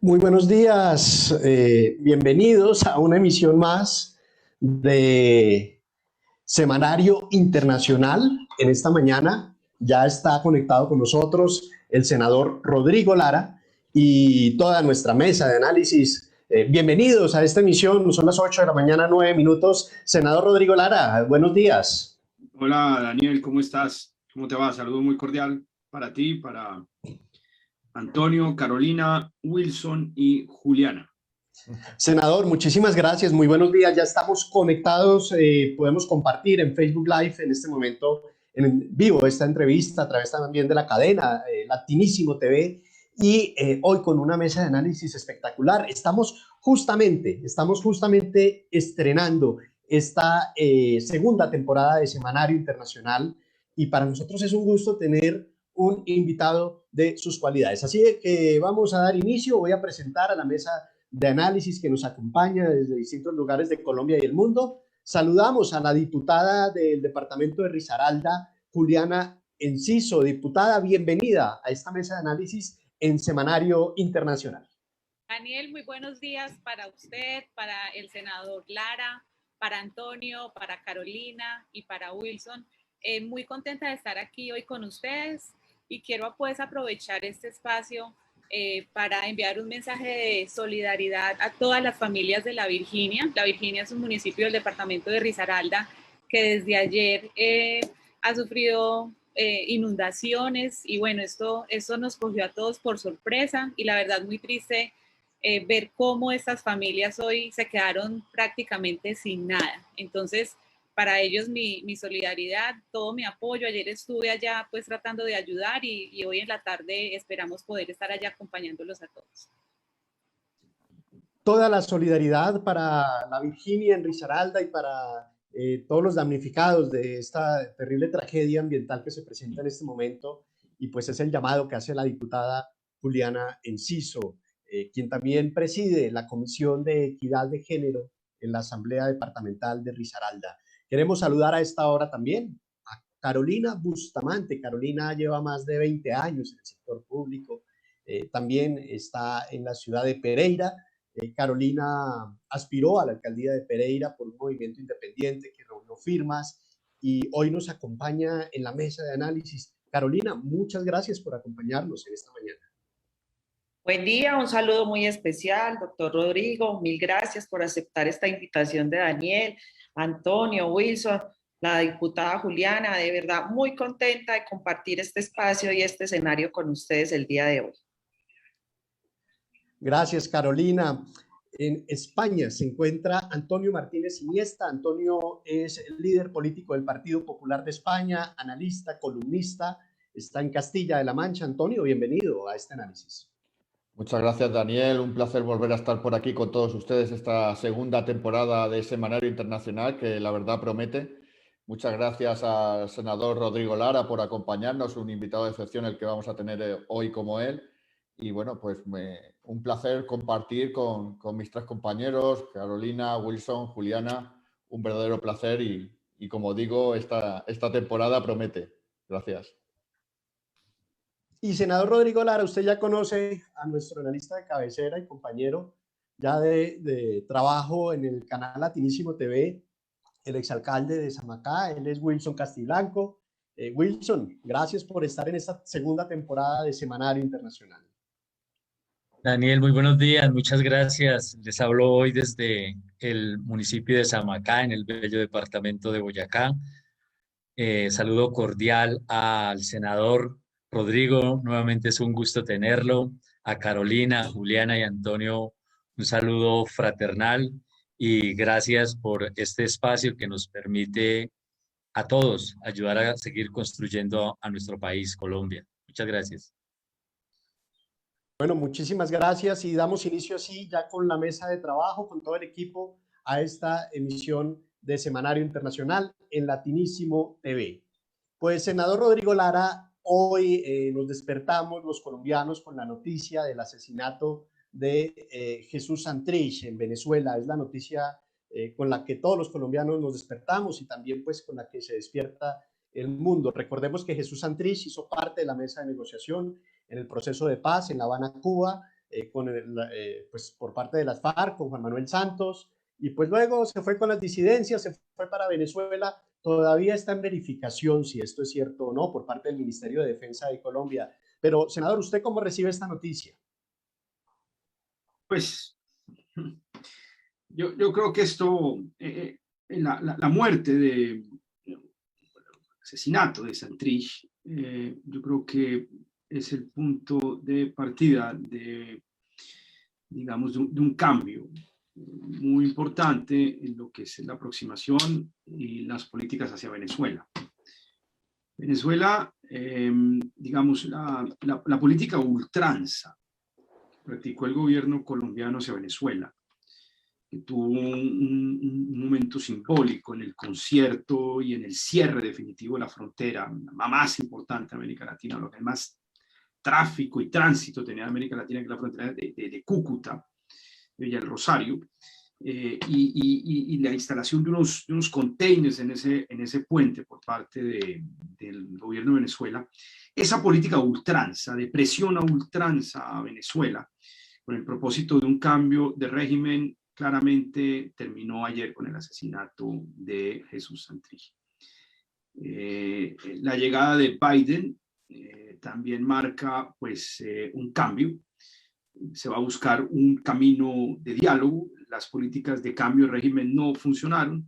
Muy buenos días, bienvenidos a una emisión más de Semanario Internacional. En esta mañana ya está conectado con nosotros el senador Rodrigo Lara y toda nuestra mesa de análisis. Bienvenidos a esta emisión, son las 8 de la mañana, 9 minutos. Senador Rodrigo Lara, buenos días. Hola Daniel, ¿cómo estás? ¿Cómo te va? Saludo muy cordial para ti, para Antonio, Carolina, Wilson y Juliana. Senador, muchísimas gracias, muy buenos días. Ya estamos conectados, podemos compartir en Facebook Live en este momento en vivo esta entrevista a través también de la cadena Latinísimo TV y hoy con una mesa de análisis espectacular. Estamos justamente estrenando esta segunda temporada de Semanario Internacional y para nosotros es un gusto tener un invitado de sus cualidades. Así que vamos a dar inicio, voy a presentar a la mesa de análisis que nos acompaña desde distintos lugares de Colombia y el mundo. Saludamos a la diputada del departamento de Risaralda, Juliana Enciso. Diputada, bienvenida a esta mesa de análisis en Semanario Internacional. Daniel, muy buenos días para usted, para el senador Lara, para Antonio, para Carolina y para Wilson. Muy contenta de estar aquí hoy con ustedes y quiero pues aprovechar este espacio para enviar un mensaje de solidaridad a todas las familias de La Virginia. La Virginia es un municipio del departamento de Risaralda que desde ayer ha sufrido inundaciones y bueno, esto nos cogió a todos por sorpresa y la verdad muy triste ver cómo estas familias hoy se quedaron prácticamente sin nada. Entonces, para ellos mi solidaridad, todo mi apoyo. Ayer estuve allá pues tratando de ayudar y hoy en la tarde esperamos poder estar allá acompañándolos a todos. Toda la solidaridad para la Virginia en Risaralda y para todos los damnificados de esta terrible tragedia ambiental que se presenta en este momento y pues es el llamado que hace la diputada Juliana Enciso, quien también preside la Comisión de Equidad de Género en la Asamblea Departamental de Risaralda. Queremos saludar a esta hora también a Carolina Bustamante. Carolina lleva más de 20 años en el sector público, también está en la ciudad de Pereira. Carolina aspiró a la alcaldía de Pereira por un movimiento independiente que reunió firmas y hoy nos acompaña en la mesa de análisis. Carolina, muchas gracias por acompañarnos en esta mañana. Buen día, un saludo muy especial, doctor Rodrigo. Mil gracias por aceptar esta invitación de Daniel, Antonio, Wilson, la diputada Juliana. De verdad, muy contenta de compartir este espacio y este escenario con ustedes el día de hoy. Gracias, Carolina. En España se encuentra Antonio Martínez Iniesta. Antonio es el líder político del Partido Popular de España, analista, columnista, está en Castilla de la Mancha. Antonio, bienvenido a este análisis. Muchas gracias, Daniel. Un placer volver a estar por aquí con todos ustedes esta segunda temporada de Semanario Internacional, que la verdad promete. Muchas gracias al senador Rodrigo Lara por acompañarnos, un invitado de excepción el que vamos a tener hoy como él. Y bueno, pues un placer compartir con mis tres compañeros, Carolina, Wilson, Juliana, un verdadero placer y como digo, esta temporada promete. Gracias. Y senador Rodrigo Lara, usted ya conoce a nuestro analista de cabecera y compañero ya de trabajo en el canal Latinísimo TV, el exalcalde de Samacá, él es Wilson Castiblanco. Wilson, gracias por estar en esta segunda temporada de Semanario Internacional. Daniel, muy buenos días, muchas gracias. Les hablo hoy desde el municipio de Samacá, en el bello departamento de Boyacá. Saludo cordial al senador Rodrigo, nuevamente es un gusto tenerlo. A Carolina, Juliana y Antonio, un saludo fraternal y gracias por este espacio que nos permite a todos ayudar a seguir construyendo a nuestro país, Colombia. Muchas gracias. Bueno, muchísimas gracias y damos inicio así ya con la mesa de trabajo, con todo el equipo a esta emisión de Semanario Internacional en Latinísimo TV. Pues, senador Rodrigo Lara, hoy nos despertamos los colombianos con la noticia del asesinato de Jesús Santrich en Venezuela. Es la noticia con la que todos los colombianos nos despertamos y también pues con la que se despierta el mundo. Recordemos que Jesús Santrich hizo parte de la mesa de negociación en el proceso de paz en La Habana, Cuba, pues por parte de las FARC, con Juan Manuel Santos, y pues luego se fue con las disidencias, se fue para Venezuela. Todavía está en verificación si esto es cierto o no por parte del Ministerio de Defensa de Colombia. Pero, senador, ¿usted cómo recibe esta noticia? Pues yo creo que esto, la muerte de asesinato de Santrich, yo creo que es el punto de partida de, digamos, de un cambio muy importante en lo que es la aproximación y las políticas hacia Venezuela. Venezuela, digamos, la política ultranza que practicó el gobierno colombiano hacia Venezuela, que tuvo un momento simbólico en el concierto y en el cierre definitivo de la frontera, la más importante de América Latina, lo que más tráfico y tránsito tenía América Latina, que es la frontera de Cúcuta, de Villa del Rosario, y la instalación de unos containers en ese puente por parte del gobierno de Venezuela. Esa política ultranza, de presión a ultranza a Venezuela, con el propósito de un cambio de régimen, claramente terminó ayer con el asesinato de Jesús Santrich. La llegada de Biden también marca pues un cambio. Se va a buscar un camino de diálogo. Las políticas de cambio de régimen no funcionaron,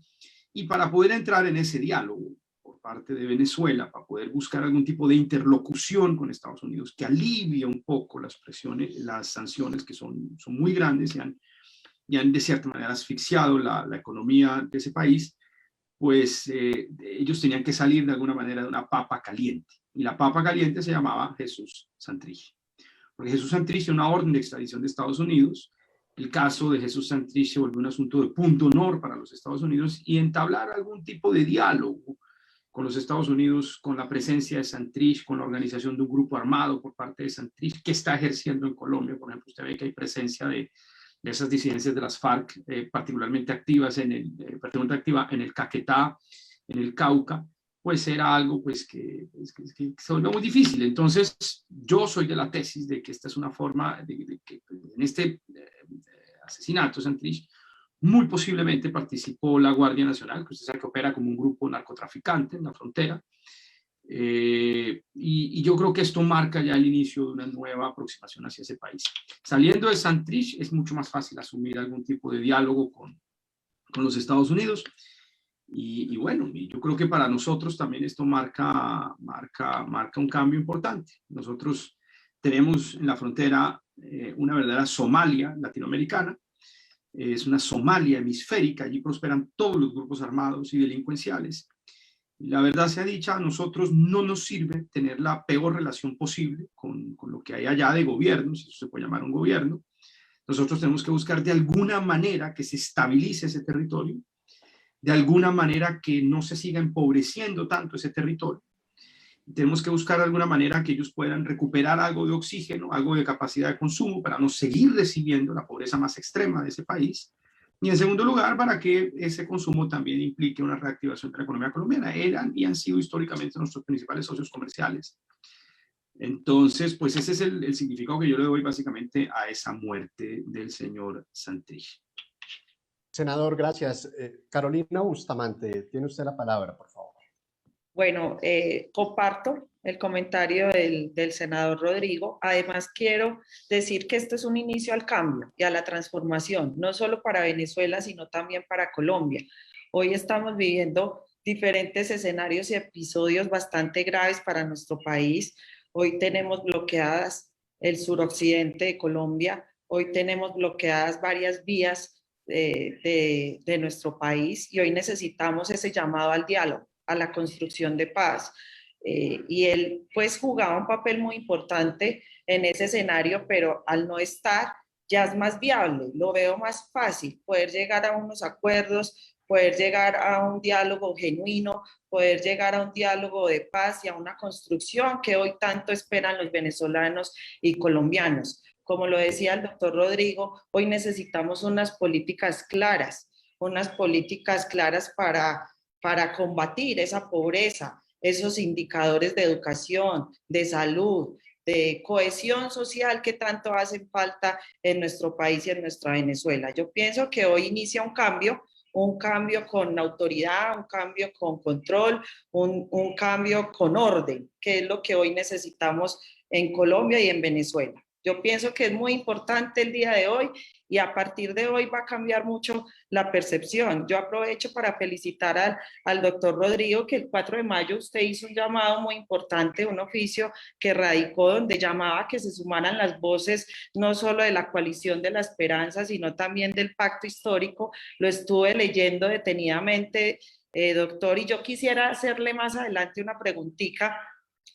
y para poder entrar en ese diálogo por parte de Venezuela, para poder buscar algún tipo de interlocución con Estados Unidos que alivie un poco las presiones, las sanciones que son muy grandes y han de cierta manera asfixiado la economía de ese país, pues ellos tenían que salir de alguna manera de una papa caliente, y la papa caliente se llamaba Jesús Santrich. Porque Jesús Santrich tiene una orden de extradición de Estados Unidos. El caso de Jesús Santrich se volvió un asunto de punto honor para los Estados Unidos, y entablar algún tipo de diálogo con los Estados Unidos, con la presencia de Santrich, con la organización de un grupo armado por parte de Santrich, que está ejerciendo en Colombia. Por ejemplo, usted ve que hay presencia de esas disidencias de las FARC, particularmente activas particularmente activa en el Caquetá, en el Cauca, pues era algo pues que se volvió muy difícil. Entonces, yo soy de la tesis de que esta es una forma de que en este asesinato Santrich muy posiblemente participó la Guardia Nacional, que usted sabe que opera como un grupo narcotraficante en la frontera, y yo creo que esto marca ya el inicio de una nueva aproximación hacia ese país. Saliendo de Santrich es mucho más fácil asumir algún tipo de diálogo con los Estados Unidos. Y bueno, yo creo que para nosotros también esto marca un cambio importante. Nosotros tenemos en la frontera una verdadera Somalia latinoamericana. Es una Somalia hemisférica. Allí prosperan todos los grupos armados y delincuenciales. Y la verdad sea dicha, a nosotros no nos sirve tener la peor relación posible con lo que hay allá de gobierno, si eso se puede llamar un gobierno. Nosotros tenemos que buscar de alguna manera que se estabilice ese territorio, de alguna manera que no se siga empobreciendo tanto ese territorio. Tenemos que buscar de alguna manera que ellos puedan recuperar algo de oxígeno, algo de capacidad de consumo, para no seguir recibiendo la pobreza más extrema de ese país. Y en segundo lugar, para que ese consumo también implique una reactivación de la economía colombiana. Eran y han sido históricamente nuestros principales socios comerciales. Entonces, pues ese es el significado que yo le doy básicamente a esa muerte del señor Santrich. Senador, gracias. Carolina Bustamante, tiene usted la palabra, por favor. Bueno, comparto el comentario del senador Rodrigo. Además, quiero decir que esto es un inicio al cambio y a la transformación, no solo para Venezuela, sino también para Colombia. Hoy estamos viviendo diferentes escenarios y episodios bastante graves para nuestro país. Hoy tenemos bloqueadas el suroccidente de Colombia, hoy tenemos bloqueadas varias vías de nuestro país, y hoy necesitamos ese llamado al diálogo, a la construcción de paz. Y él pues jugaba un papel muy importante en ese escenario, pero al no estar ya es más viable, lo veo más fácil poder llegar a unos acuerdos, poder llegar a un diálogo genuino, poder llegar a un diálogo de paz y a una construcción que hoy tanto esperan los venezolanos y colombianos. Como lo decía el doctor Rodrigo, hoy necesitamos unas políticas claras para combatir esa pobreza, esos indicadores de educación, de salud, de cohesión social que tanto hacen falta en nuestro país y en nuestra Venezuela. Yo pienso que hoy inicia un cambio con autoridad, un cambio con control, un cambio con orden, que es lo que hoy necesitamos en Colombia y en Venezuela. Yo pienso que es muy importante el día de hoy y a partir de hoy va a cambiar mucho la percepción. Yo aprovecho para felicitar al doctor Rodrigo, que el 4 de mayo usted hizo un llamado muy importante, un oficio que radicó donde llamaba a que se sumaran las voces no solo de la coalición de la esperanza, sino también del pacto histórico. Lo estuve leyendo detenidamente, doctor, y yo quisiera hacerle más adelante una preguntita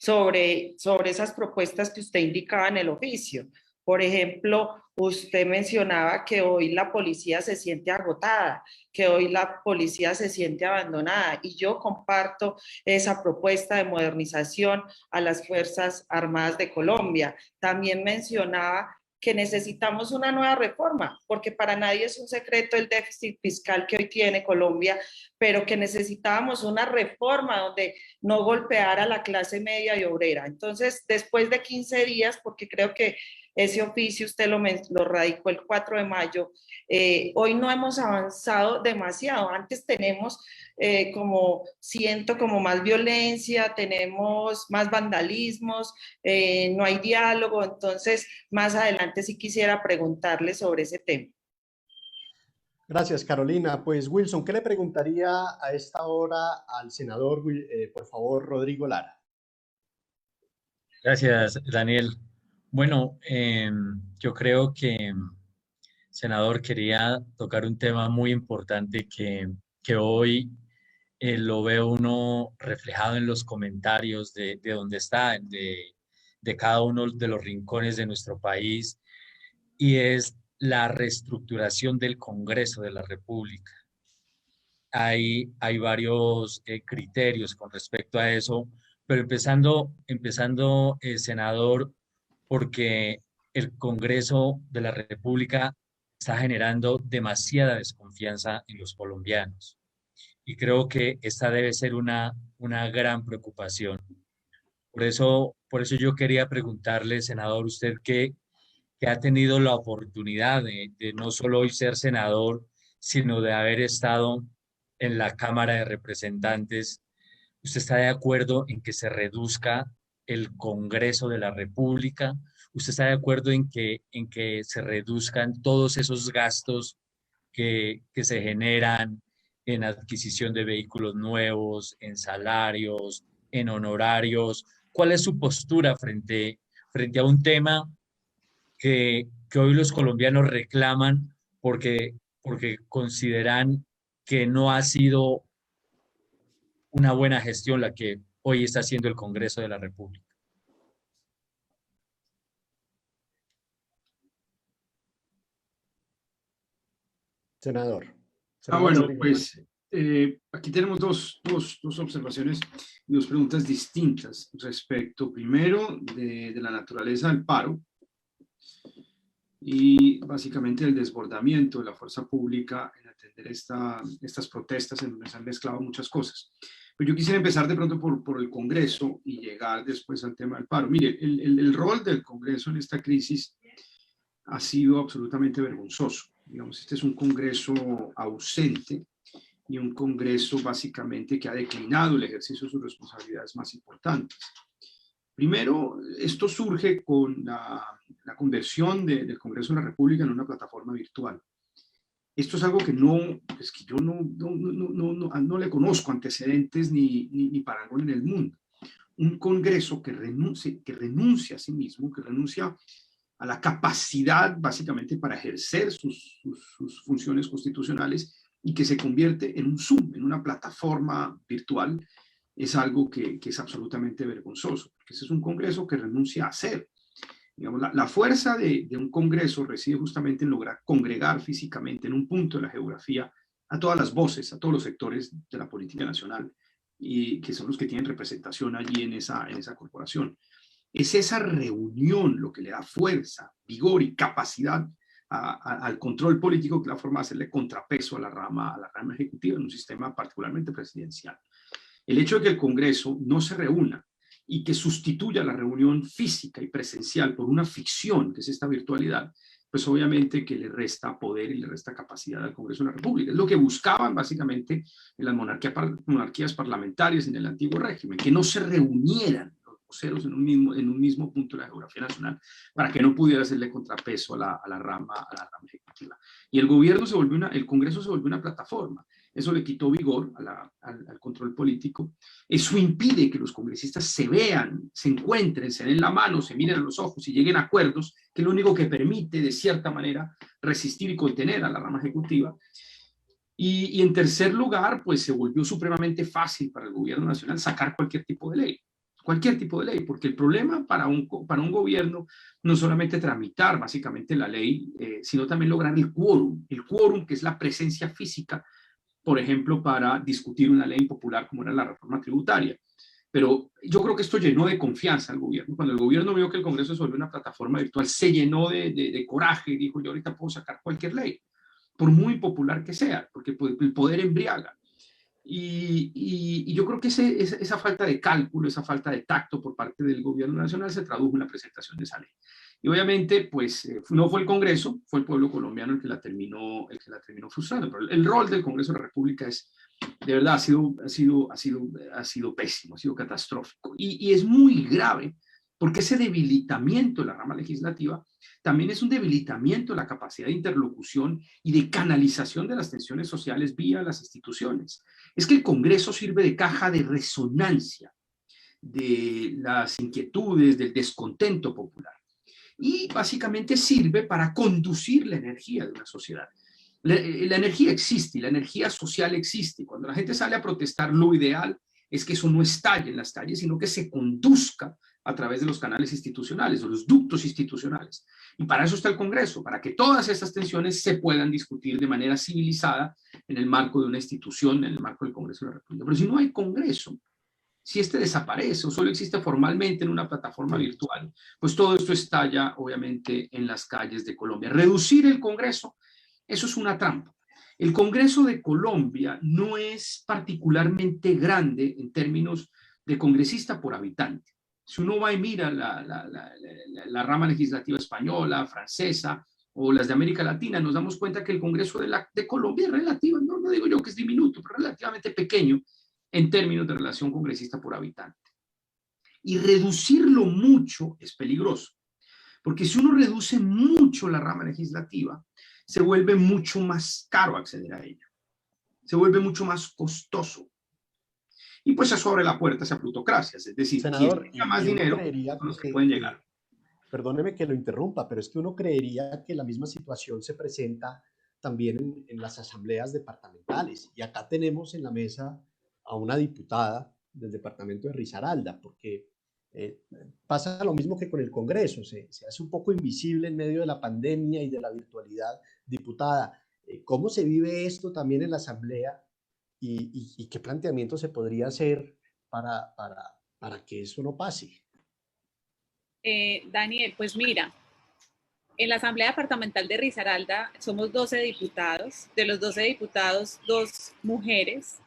sobre esas propuestas que usted indicaba en el oficio. Por ejemplo, usted mencionaba que hoy la policía se siente agotada, que hoy la policía se siente abandonada, y yo comparto esa propuesta de modernización a las Fuerzas Armadas de Colombia. También mencionaba que necesitamos una nueva reforma, porque para nadie es un secreto el déficit fiscal que hoy tiene Colombia, pero que necesitábamos una reforma donde no golpeara a la clase media y obrera. Entonces, después de 15 días, porque creo que ese oficio usted lo radicó el 4 de mayo, hoy no hemos avanzado demasiado. Antes tenemos siento como más violencia, tenemos más vandalismos, no hay diálogo. Entonces, más adelante sí quisiera preguntarle sobre ese tema. Gracias, Carolina. Pues Wilson, ¿qué le preguntaría a esta hora al senador, por favor, Rodrigo Lara? Gracias, Daniel. Bueno, yo creo que, senador, quería tocar un tema muy importante que hoy lo ve uno reflejado en los comentarios de donde está, de cada uno de los rincones de nuestro país, y es la reestructuración del Congreso de la República. Hay varios criterios con respecto a eso, pero empezando senador, porque el Congreso de la República está generando demasiada desconfianza en los colombianos. Y creo que esta debe ser una gran preocupación. Por eso yo quería preguntarle, senador, usted que ha tenido la oportunidad de no solo hoy ser senador, sino de haber estado en la Cámara de Representantes, ¿usted está de acuerdo en que se reduzca el Congreso de la República? ¿Usted está de acuerdo en que se reduzcan todos esos gastos que se generan en adquisición de vehículos nuevos, en salarios, en honorarios? ¿Cuál es su postura frente a un tema que hoy los colombianos reclaman porque consideran que no ha sido una buena gestión la que hoy está haciendo el Congreso de la República? Senador. Bueno, Rodrigo. pues aquí tenemos dos observaciones y dos preguntas distintas respecto, primero, de la naturaleza del paro y básicamente el desbordamiento de la fuerza pública en atender estas protestas en donde se han mezclado muchas cosas. Pero yo quisiera empezar de pronto por el Congreso y llegar después al tema del paro. Mire, el rol del Congreso en esta crisis ha sido absolutamente vergonzoso. Digamos, este es un Congreso ausente y un Congreso básicamente que ha declinado el ejercicio de sus responsabilidades más importantes. Primero, esto surge con la conversión del Congreso de la República en una plataforma virtual. Esto es algo que yo no le conozco antecedentes ni parangón en el mundo. Un Congreso que renuncia a sí mismo, que renuncia a la capacidad básicamente para ejercer sus funciones constitucionales y que se convierte en un Zoom, en una plataforma virtual, es algo que es absolutamente vergonzoso, porque ese es un Congreso que renuncia a ser. Digamos, la fuerza de un Congreso reside justamente en lograr congregar físicamente en un punto de la geografía a todas las voces, a todos los sectores de la política nacional, y que son los que tienen representación allí en esa corporación. Es esa reunión lo que le da fuerza, vigor y capacidad al control político, que la forma de hacerle contrapeso a la rama ejecutiva en un sistema particularmente presidencial. El hecho de que el Congreso no se reúna y que sustituya la reunión física y presencial por una ficción, que es esta virtualidad, pues obviamente que le resta poder y le resta capacidad al Congreso de la República. Es lo que buscaban básicamente en las monarquías parlamentarias en el antiguo régimen, que no se reunieran los voceros en un mismo punto de la geografía nacional para que no pudiera hacerle contrapeso a la rama ejecutiva. Y el Congreso se volvió una plataforma. Eso le quitó vigor al control político. Eso impide que los congresistas se vean, se encuentren, se den la mano, se miren a los ojos y lleguen a acuerdos, que es lo único que permite, de cierta manera, resistir y contener a la rama ejecutiva. Y en tercer lugar, pues se volvió supremamente fácil para el gobierno nacional sacar cualquier tipo de ley, porque el problema para un gobierno no solamente tramitar básicamente la ley, sino también lograr el quórum que es la presencia física, por ejemplo, para discutir una ley impopular como era la reforma tributaria. Pero yo creo que esto llenó de confianza al gobierno. Cuando el gobierno vio que el Congreso se volvió una plataforma virtual, se llenó de coraje y dijo, yo ahorita puedo sacar cualquier ley, por muy impopular que sea, porque el poder embriaga. Y yo creo que esa falta de cálculo, esa falta de tacto por parte del gobierno nacional se tradujo en la presentación de esa ley. Y obviamente, pues, no fue el Congreso, fue el pueblo colombiano el que la terminó frustrando. Pero el rol del Congreso de la República de verdad, ha sido pésimo, ha sido catastrófico. Y es muy grave, porque ese debilitamiento de la rama legislativa también es un debilitamiento de la capacidad de interlocución y de canalización de las tensiones sociales vía las instituciones. Es que el Congreso sirve de caja de resonancia de las inquietudes, del descontento popular. Y básicamente sirve para conducir la energía de una sociedad. La energía existe y la energía social existe. Cuando la gente sale a protestar, lo ideal es que eso no estalle en las calles, sino que se conduzca a través de los canales institucionales o los ductos institucionales. Y para eso está el Congreso, para que todas esas tensiones se puedan discutir de manera civilizada en el marco de una institución, en el marco del Congreso de la República. Pero si no hay Congreso, si este desaparece o solo existe formalmente en una plataforma virtual, pues todo esto estalla obviamente en las calles de Colombia. Reducir el Congreso, eso es una trampa. El Congreso de Colombia no es particularmente grande en términos de congresista por habitante. Si uno va y mira la rama legislativa española, francesa o las de América Latina, nos damos cuenta que el Congreso de Colombia es relativo, no digo yo que es diminuto, pero relativamente pequeño en términos de relación congresista por habitante. Y reducirlo mucho es peligroso, porque si uno reduce mucho la rama legislativa, se vuelve mucho más caro acceder a ella, se vuelve mucho más costoso. Y pues eso abre la puerta hacia plutocracias, es decir, senador, quien tenga más dinero, son los que pueden llegar. Perdóneme que lo interrumpa, pero es que uno creería que la misma situación se presenta también en las asambleas departamentales. Y acá tenemos en la mesa a una diputada del departamento de Risaralda, porque pasa lo mismo que con el Congreso, se hace un poco invisible en medio de la pandemia y de la virtualidad. Diputada, ¿cómo se vive esto también en la asamblea y qué planteamiento se podría hacer para que eso no pase? Daniel, pues mira, en la Asamblea Departamental de Risaralda somos 12 diputados, de los 12 diputados, 2 mujeres,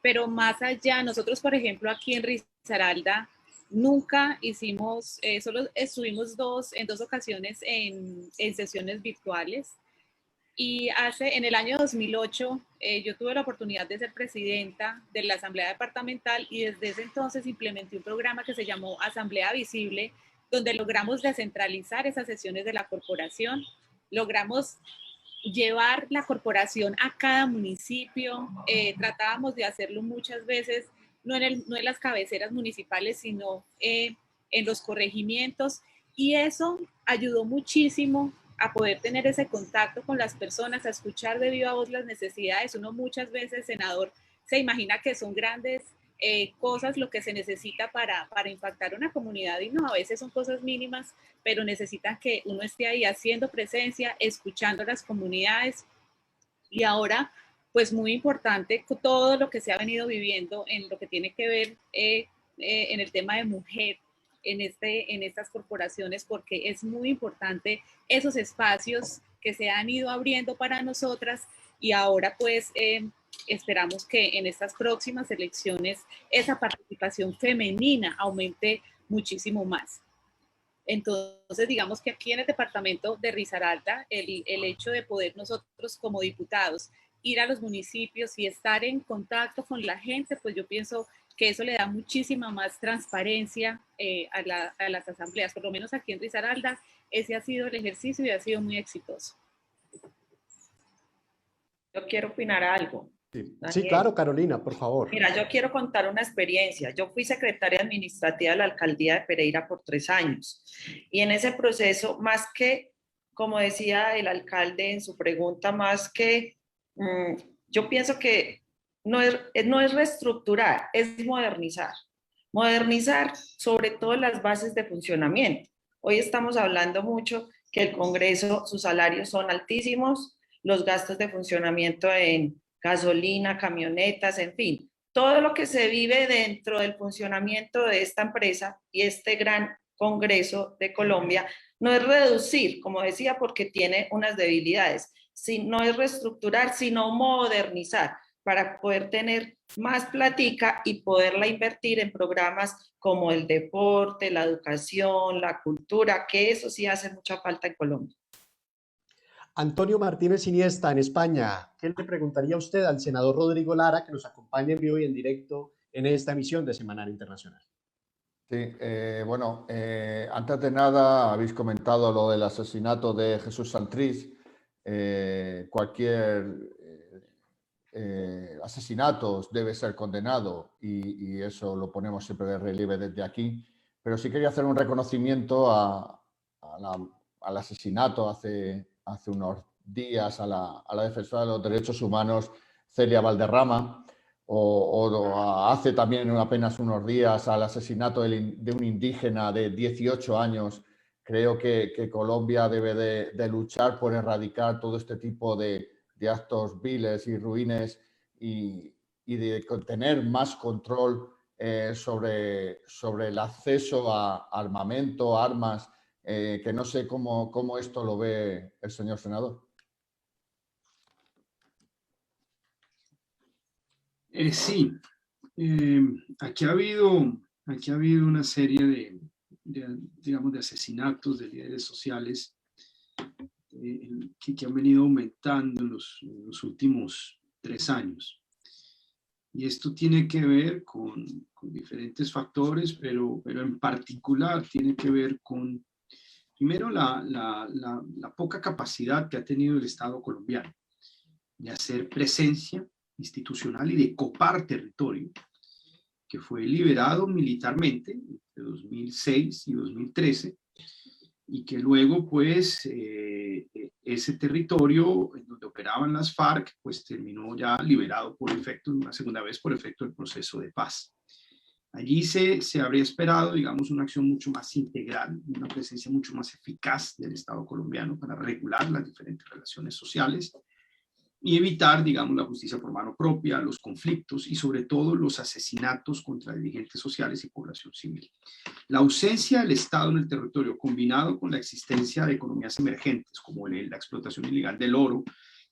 pero más allá, nosotros por ejemplo aquí en Risaralda nunca hicimos, solo estuvimos en 2 ocasiones en sesiones virtuales. Y en el año 2008 yo tuve la oportunidad de ser presidenta de la Asamblea Departamental y desde ese entonces implementé un programa que se llamó Asamblea Visible, donde logramos descentralizar esas sesiones de la corporación, logramos llevar la corporación a cada municipio, tratábamos de hacerlo muchas veces, no en las cabeceras municipales, sino en los corregimientos, y eso ayudó muchísimo a poder tener ese contacto con las personas, a escuchar de viva voz las necesidades. Uno muchas veces, senador, se imagina que son grandes cosas lo que se necesita para impactar una comunidad, y no, a veces son cosas mínimas, pero necesitan que uno esté ahí haciendo presencia, escuchando a las comunidades. Y ahora, pues muy importante todo lo que se ha venido viviendo en lo que tiene que ver en el tema de mujer, en estas corporaciones, porque es muy importante esos espacios que se han ido abriendo para nosotras, y ahora pues esperamos que en estas próximas elecciones esa participación femenina aumente muchísimo más. Entonces, digamos que aquí en el departamento de Risaralda, el hecho de poder nosotros como diputados ir a los municipios y estar en contacto con la gente, pues yo pienso que eso le da muchísima más transparencia a las asambleas. Por lo menos aquí en Risaralda, ese ha sido el ejercicio y ha sido muy exitoso. Yo quiero opinar algo. Sí, claro, Carolina, por favor. Mira, yo quiero contar una experiencia. Yo fui secretaria administrativa de la alcaldía de Pereira por 3 años. Y en ese proceso, más que, como decía el alcalde en su pregunta, más que, yo pienso que no es reestructurar, es modernizar. Modernizar sobre todo las bases de funcionamiento. Hoy estamos hablando mucho que el Congreso, sus salarios son altísimos, los gastos de funcionamiento en gasolina, camionetas, en fin, todo lo que se vive dentro del funcionamiento de esta empresa y este gran Congreso de Colombia no es reducir, como decía, porque tiene unas debilidades, no es reestructurar, sino modernizar para poder tener más platica y poderla invertir en programas como el deporte, la educación, la cultura, que eso sí hace mucha falta en Colombia. Antonio Martínez Iniesta, en España, ¿qué le preguntaría usted al senador Rodrigo Lara, que nos acompaña en vivo y en directo en esta emisión de Semanario Internacional? Sí, bueno, antes de nada habéis comentado lo del asesinato de Jesús Santrich. Cualquier asesinato debe ser condenado y eso lo ponemos siempre de relieve desde aquí. Pero sí quería hacer un reconocimiento al asesinato hace unos días a la defensora de los derechos humanos, Celia Valderrama, o hace también apenas unos días al asesinato de un indígena de 18 años. Creo que Colombia debe de luchar por erradicar todo este tipo de actos viles y ruines y de tener más control sobre el acceso a armamento, armas, que no sé cómo esto lo ve el señor senador. Sí, aquí ha habido una serie digamos, de asesinatos de líderes sociales que han venido aumentando en los últimos 3 años. Y esto tiene que ver con diferentes factores, pero en particular tiene que ver con, primero, la poca capacidad que ha tenido el Estado colombiano de hacer presencia institucional y de copar territorio, que fue liberado militarmente entre 2006 y 2013, y que luego, pues, ese territorio en donde operaban las FARC, pues terminó ya liberado por efecto, una segunda vez por efecto del proceso de paz. Allí se habría esperado, digamos, una acción mucho más integral, una presencia mucho más eficaz del Estado colombiano para regular las diferentes relaciones sociales y evitar, digamos, la justicia por mano propia, los conflictos y sobre todo los asesinatos contra dirigentes sociales y población civil. La ausencia del Estado en el territorio, combinado con la existencia de economías emergentes, como la explotación ilegal del oro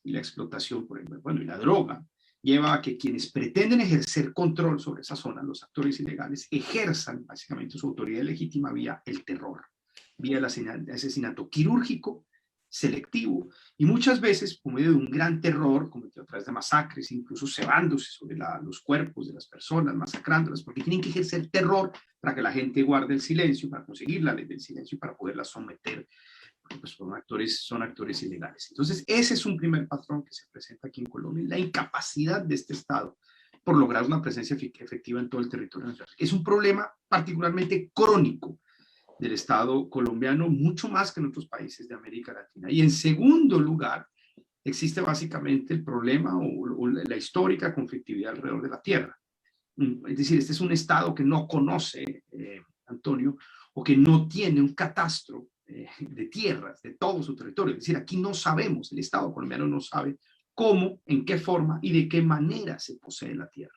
y la explotación, por ejemplo, bueno, y la droga, lleva a que quienes pretenden ejercer control sobre esa zona, los actores ilegales, ejerzan básicamente su autoridad legítima vía el terror, vía el asesinato quirúrgico, selectivo, y muchas veces por medio de un gran terror cometido a través de masacres, incluso cebándose sobre los cuerpos de las personas, masacrándolas, porque tienen que ejercer terror para que la gente guarde el silencio, para conseguir la ley del silencio y para poderla someter, porque pues son actores ilegales. Entonces ese es un primer patrón que se presenta aquí en Colombia, la incapacidad de este Estado por lograr una presencia efectiva en todo el territorio nacional. Es un problema particularmente crónico del Estado colombiano, mucho más que en otros países de América Latina. Y en segundo lugar, existe básicamente el problema o la histórica conflictividad alrededor de la tierra. Es decir, este es un Estado que no conoce, Antonio, o que no tiene un catastro de tierras, de todo su territorio. Es decir, aquí no sabemos, el Estado colombiano no sabe cómo, en qué forma y de qué manera se posee la tierra.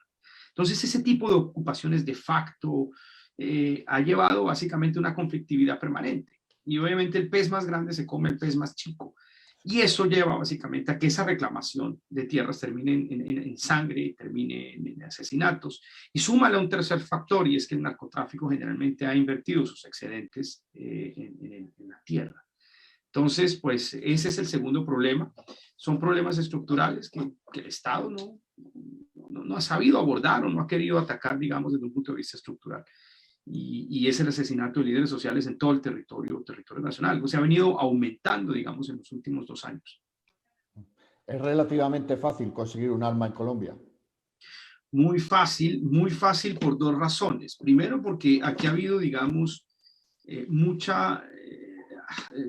Entonces, ese tipo de ocupaciones de facto, ha llevado básicamente una conflictividad permanente. Y obviamente el pez más grande se come el pez más chico. Y eso lleva básicamente a que esa reclamación de tierras termine en sangre, termine en asesinatos. Y súmale un tercer factor, y es que el narcotráfico generalmente ha invertido sus excedentes en la tierra. Entonces, pues ese es el segundo problema. Son problemas estructurales que el Estado no ha sabido abordar o no ha querido atacar, digamos, desde un punto de vista estructural. Y es el asesinato de líderes sociales en todo el territorio nacional. Pues se ha venido aumentando, digamos, en los últimos 2 años. ¿Es relativamente fácil conseguir un arma en Colombia? Muy fácil por 2 razones. Primero, porque aquí ha habido, digamos, mucha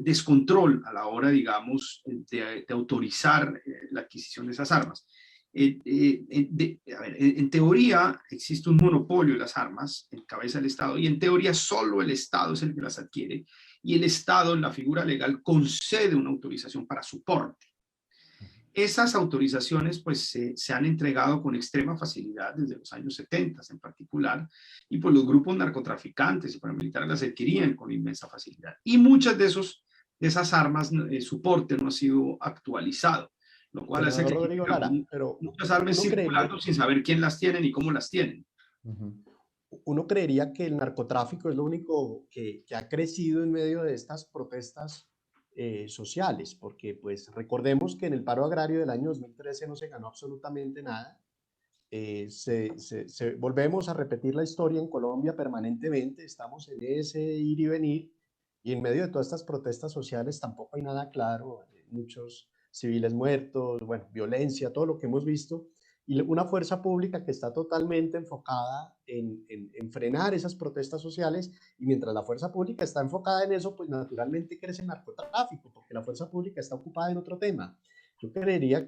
descontrol a la hora, digamos, de autorizar la adquisición de esas armas. En teoría existe un monopolio de las armas en cabeza del Estado y en teoría solo el Estado es el que las adquiere y el Estado en la figura legal concede una autorización para su porte. Esas autorizaciones pues se han entregado con extrema facilidad desde los años 70 en particular y pues los grupos narcotraficantes y paramilitares las adquirían con inmensa facilidad y muchas de esas armas, su porte no ha sido actualizado. Lo cual hace que Rodrigo Lara, pero muchas armas circulando sin saber quién las tiene ni cómo las tienen. Uno creería que el narcotráfico es lo único que ha crecido en medio de estas protestas sociales, porque pues recordemos que en el paro agrario del año 2013 no se ganó absolutamente nada. Volvemos a repetir la historia en Colombia permanentemente, estamos en ese ir y venir, y en medio de todas estas protestas sociales tampoco hay nada claro, muchos civiles muertos, bueno, violencia, todo lo que hemos visto, y una fuerza pública que está totalmente enfocada en frenar esas protestas sociales, y mientras la fuerza pública está enfocada en eso, pues naturalmente crece el narcotráfico, porque la fuerza pública está ocupada en otro tema. Yo creería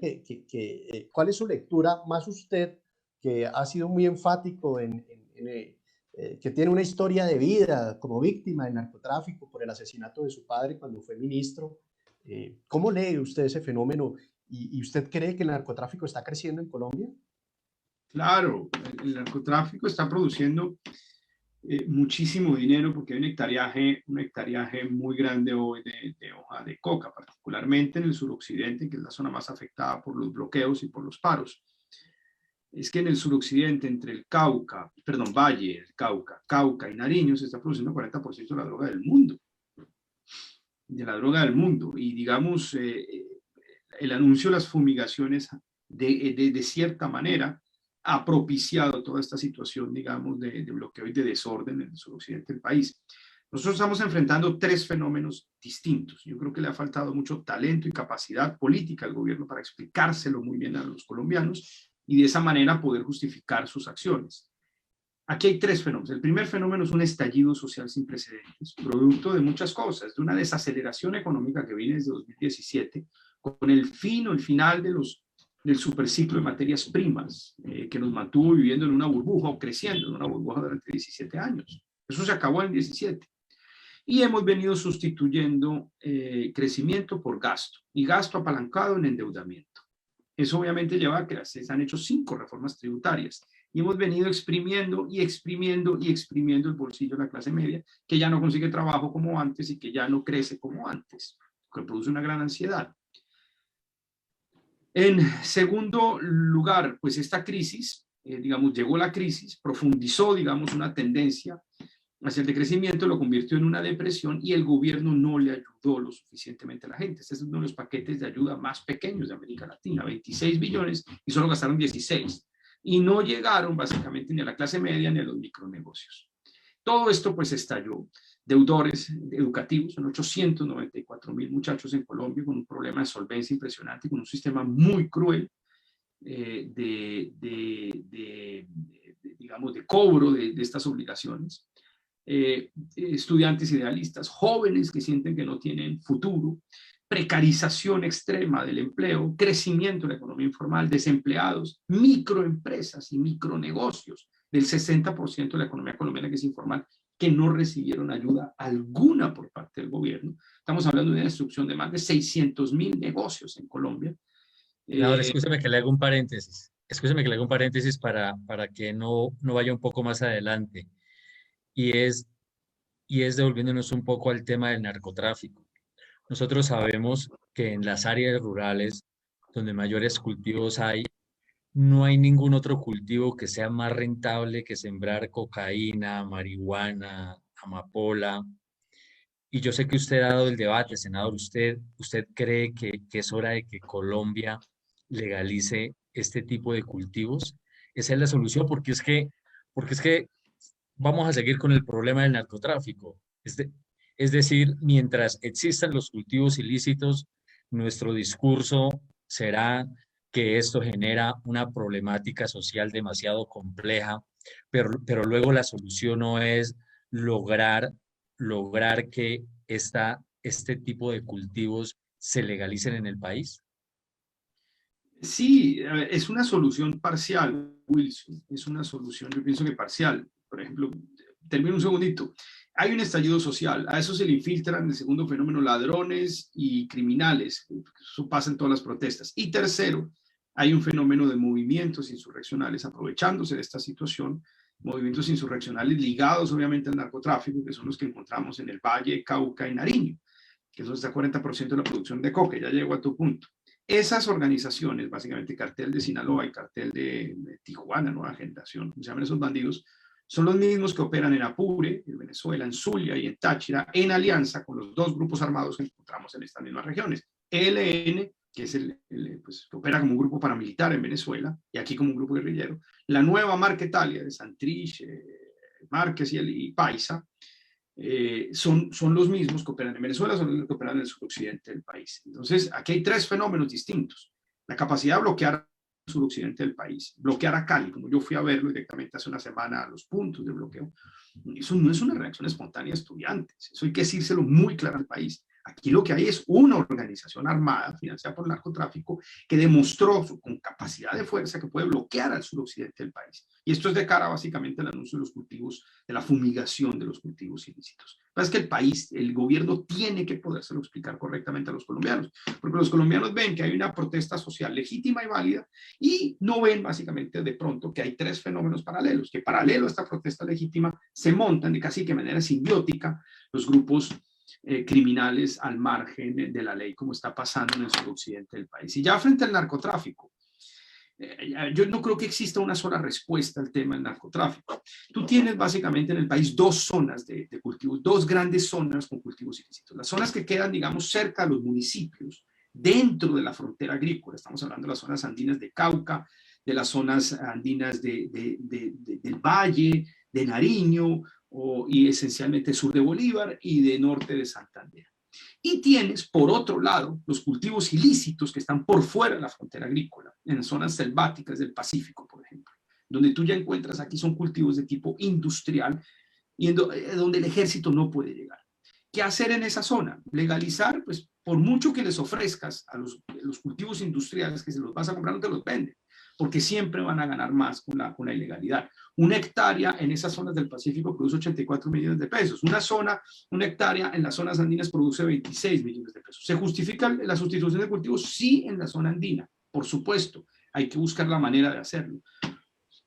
¿cuál es su lectura, más usted, que ha sido muy enfático que tiene una historia de vida como víctima del narcotráfico por el asesinato de su padre cuando fue ministro? ¿Cómo lee usted ese fenómeno? ¿Y usted cree que el narcotráfico está creciendo en Colombia? Claro, el narcotráfico está produciendo muchísimo dinero porque hay un hectareaje muy grande hoy de hoja de coca, particularmente en el suroccidente, que es la zona más afectada por los bloqueos y por los paros. Es que en el suroccidente, entre el Cauca, Valle, el Cauca y Nariño, se está produciendo 40% de la droga del mundo. Y digamos, el anuncio de las fumigaciones de cierta manera ha propiciado toda esta situación, digamos, de bloqueo y de desorden en el suroccidente del país. Nosotros estamos enfrentando 3 fenómenos distintos. Yo creo que le ha faltado mucho talento y capacidad política al gobierno para explicárselo muy bien a los colombianos y de esa manera poder justificar sus acciones. Aquí hay 3 fenómenos. El primer fenómeno es un estallido social sin precedentes, producto de muchas cosas, de una desaceleración económica que viene desde 2017, con el final del superciclo de materias primas, que nos mantuvo viviendo en una burbuja o creciendo en una burbuja durante 17 años. Eso se acabó en 17. Y hemos venido sustituyendo crecimiento por gasto, y gasto apalancado en endeudamiento. Eso obviamente lleva a que se han hecho 5 reformas tributarias y hemos venido exprimiendo el bolsillo de la clase media, que ya no consigue trabajo como antes y que ya no crece como antes, que produce una gran ansiedad. En segundo lugar, pues esta crisis, digamos, llegó la crisis, profundizó, digamos, una tendencia hacia el decrecimiento, lo convirtió en una depresión y el gobierno no le ayudó lo suficientemente a la gente. Este es uno de los paquetes de ayuda más pequeños de América Latina, 26 billones y solo gastaron 16. Y no llegaron básicamente ni a la clase media ni a los micronegocios. Todo esto pues estalló. Deudores educativos, son 894,000 muchachos en Colombia con un problema de solvencia impresionante, con un sistema muy cruel digamos, de cobro de estas obligaciones. Estudiantes idealistas, jóvenes que sienten que no tienen futuro, precarización extrema del empleo, crecimiento de la economía informal, desempleados, microempresas y micronegocios, del 60% de la economía colombiana que es informal, que no recibieron ayuda alguna por parte del gobierno. Estamos hablando de una destrucción de más de 600,000 negocios en Colombia. Ahora, escúcheme que le haga un paréntesis. Escúcheme que le haga un paréntesis para que no vaya un poco más adelante. Y es devolviéndonos un poco al tema del narcotráfico. Nosotros sabemos que en las áreas rurales donde mayores cultivos hay, no hay ningún otro cultivo que sea más rentable que sembrar cocaína, marihuana, amapola. Y yo sé que usted ha dado el debate, senador. ¿Usted cree que es hora de que Colombia legalice este tipo de cultivos? Esa es la solución, porque es que vamos a seguir con el problema del narcotráfico. Es decir, mientras existan los cultivos ilícitos, nuestro discurso será que esto genera una problemática social demasiado compleja, pero luego la solución no es lograr, lograr que este tipo de cultivos se legalicen en el país. Sí, es una solución parcial, Wilson. Es una solución, yo pienso que parcial. Por ejemplo, termino un segundito. Hay un estallido social, a eso se le infiltran el segundo fenómeno, ladrones y criminales. Eso pasa en todas las protestas. Y tercero, hay un fenómeno de movimientos insurreccionales aprovechándose de esta situación, movimientos insurreccionales ligados obviamente al narcotráfico, que son los que encontramos en el Valle, Cauca y Nariño, que eso está 40% de la producción de coca. Ya llego a tu punto. Esas organizaciones, básicamente Cartel de Sinaloa y Cartel de Tijuana, Nueva Generación, como se llaman esos bandidos, son los mismos que operan en Apure, en Venezuela, en Zulia y en Táchira, en alianza con los dos grupos armados que encontramos en estas mismas regiones. ELN, que es pues, que opera como un grupo paramilitar en Venezuela, y aquí como un grupo guerrillero. La nueva Marquetalia de Santrich, Márquez y Paisa, son los mismos que operan en Venezuela, son los que operan en el suroccidente del país. Entonces, aquí hay tres fenómenos distintos. La capacidad de bloquear el suroccidente del país, bloquear a Cali, como yo fui a verlo directamente hace una semana a los puntos de bloqueo. Eso no es una reacción espontánea de estudiantes, eso hay que decírselo muy claro al país. Aquí lo que hay es una organización armada financiada por el narcotráfico que demostró con capacidad de fuerza que puede bloquear al suroccidente del país. Y esto es de cara básicamente al anuncio de los cultivos, de la fumigación de los cultivos ilícitos. Es que el país, el gobierno tiene que podérselo explicar correctamente a los colombianos, porque los colombianos ven que hay una protesta social legítima y válida y no ven básicamente de pronto que hay tres fenómenos paralelos, que paralelo a esta protesta legítima se montan de casi que manera simbiótica los grupos criminales al margen de la ley, como está pasando en el suroccidente del país. Y ya frente al narcotráfico, yo no creo que exista una sola respuesta al tema del narcotráfico. Tú tienes básicamente en el país dos zonas de cultivos, dos grandes zonas con cultivos ilícitos. Las zonas que quedan, digamos, cerca de los municipios, dentro de la frontera agrícola. Estamos hablando de las zonas andinas de Cauca, de las zonas andinas del Valle, de Nariño, y esencialmente sur de Bolívar y de norte de Santander. Y tienes, por otro lado, los cultivos ilícitos que están por fuera de la frontera agrícola, en zonas selváticas del Pacífico, por ejemplo, donde tú ya encuentras aquí son cultivos de tipo industrial y donde el ejército no puede llegar. ¿Qué hacer en esa zona? Legalizar, pues por mucho que les ofrezcas a los cultivos industriales que se los vas a comprar, no te los venden, porque siempre van a ganar más con la ilegalidad. Una hectárea en esas zonas del Pacífico produce 84 millones de pesos. Una hectárea en las zonas andinas produce 26 millones de pesos. ¿Se justifica la sustitución de cultivos? Sí, en la zona andina, por supuesto. Hay que buscar la manera de hacerlo.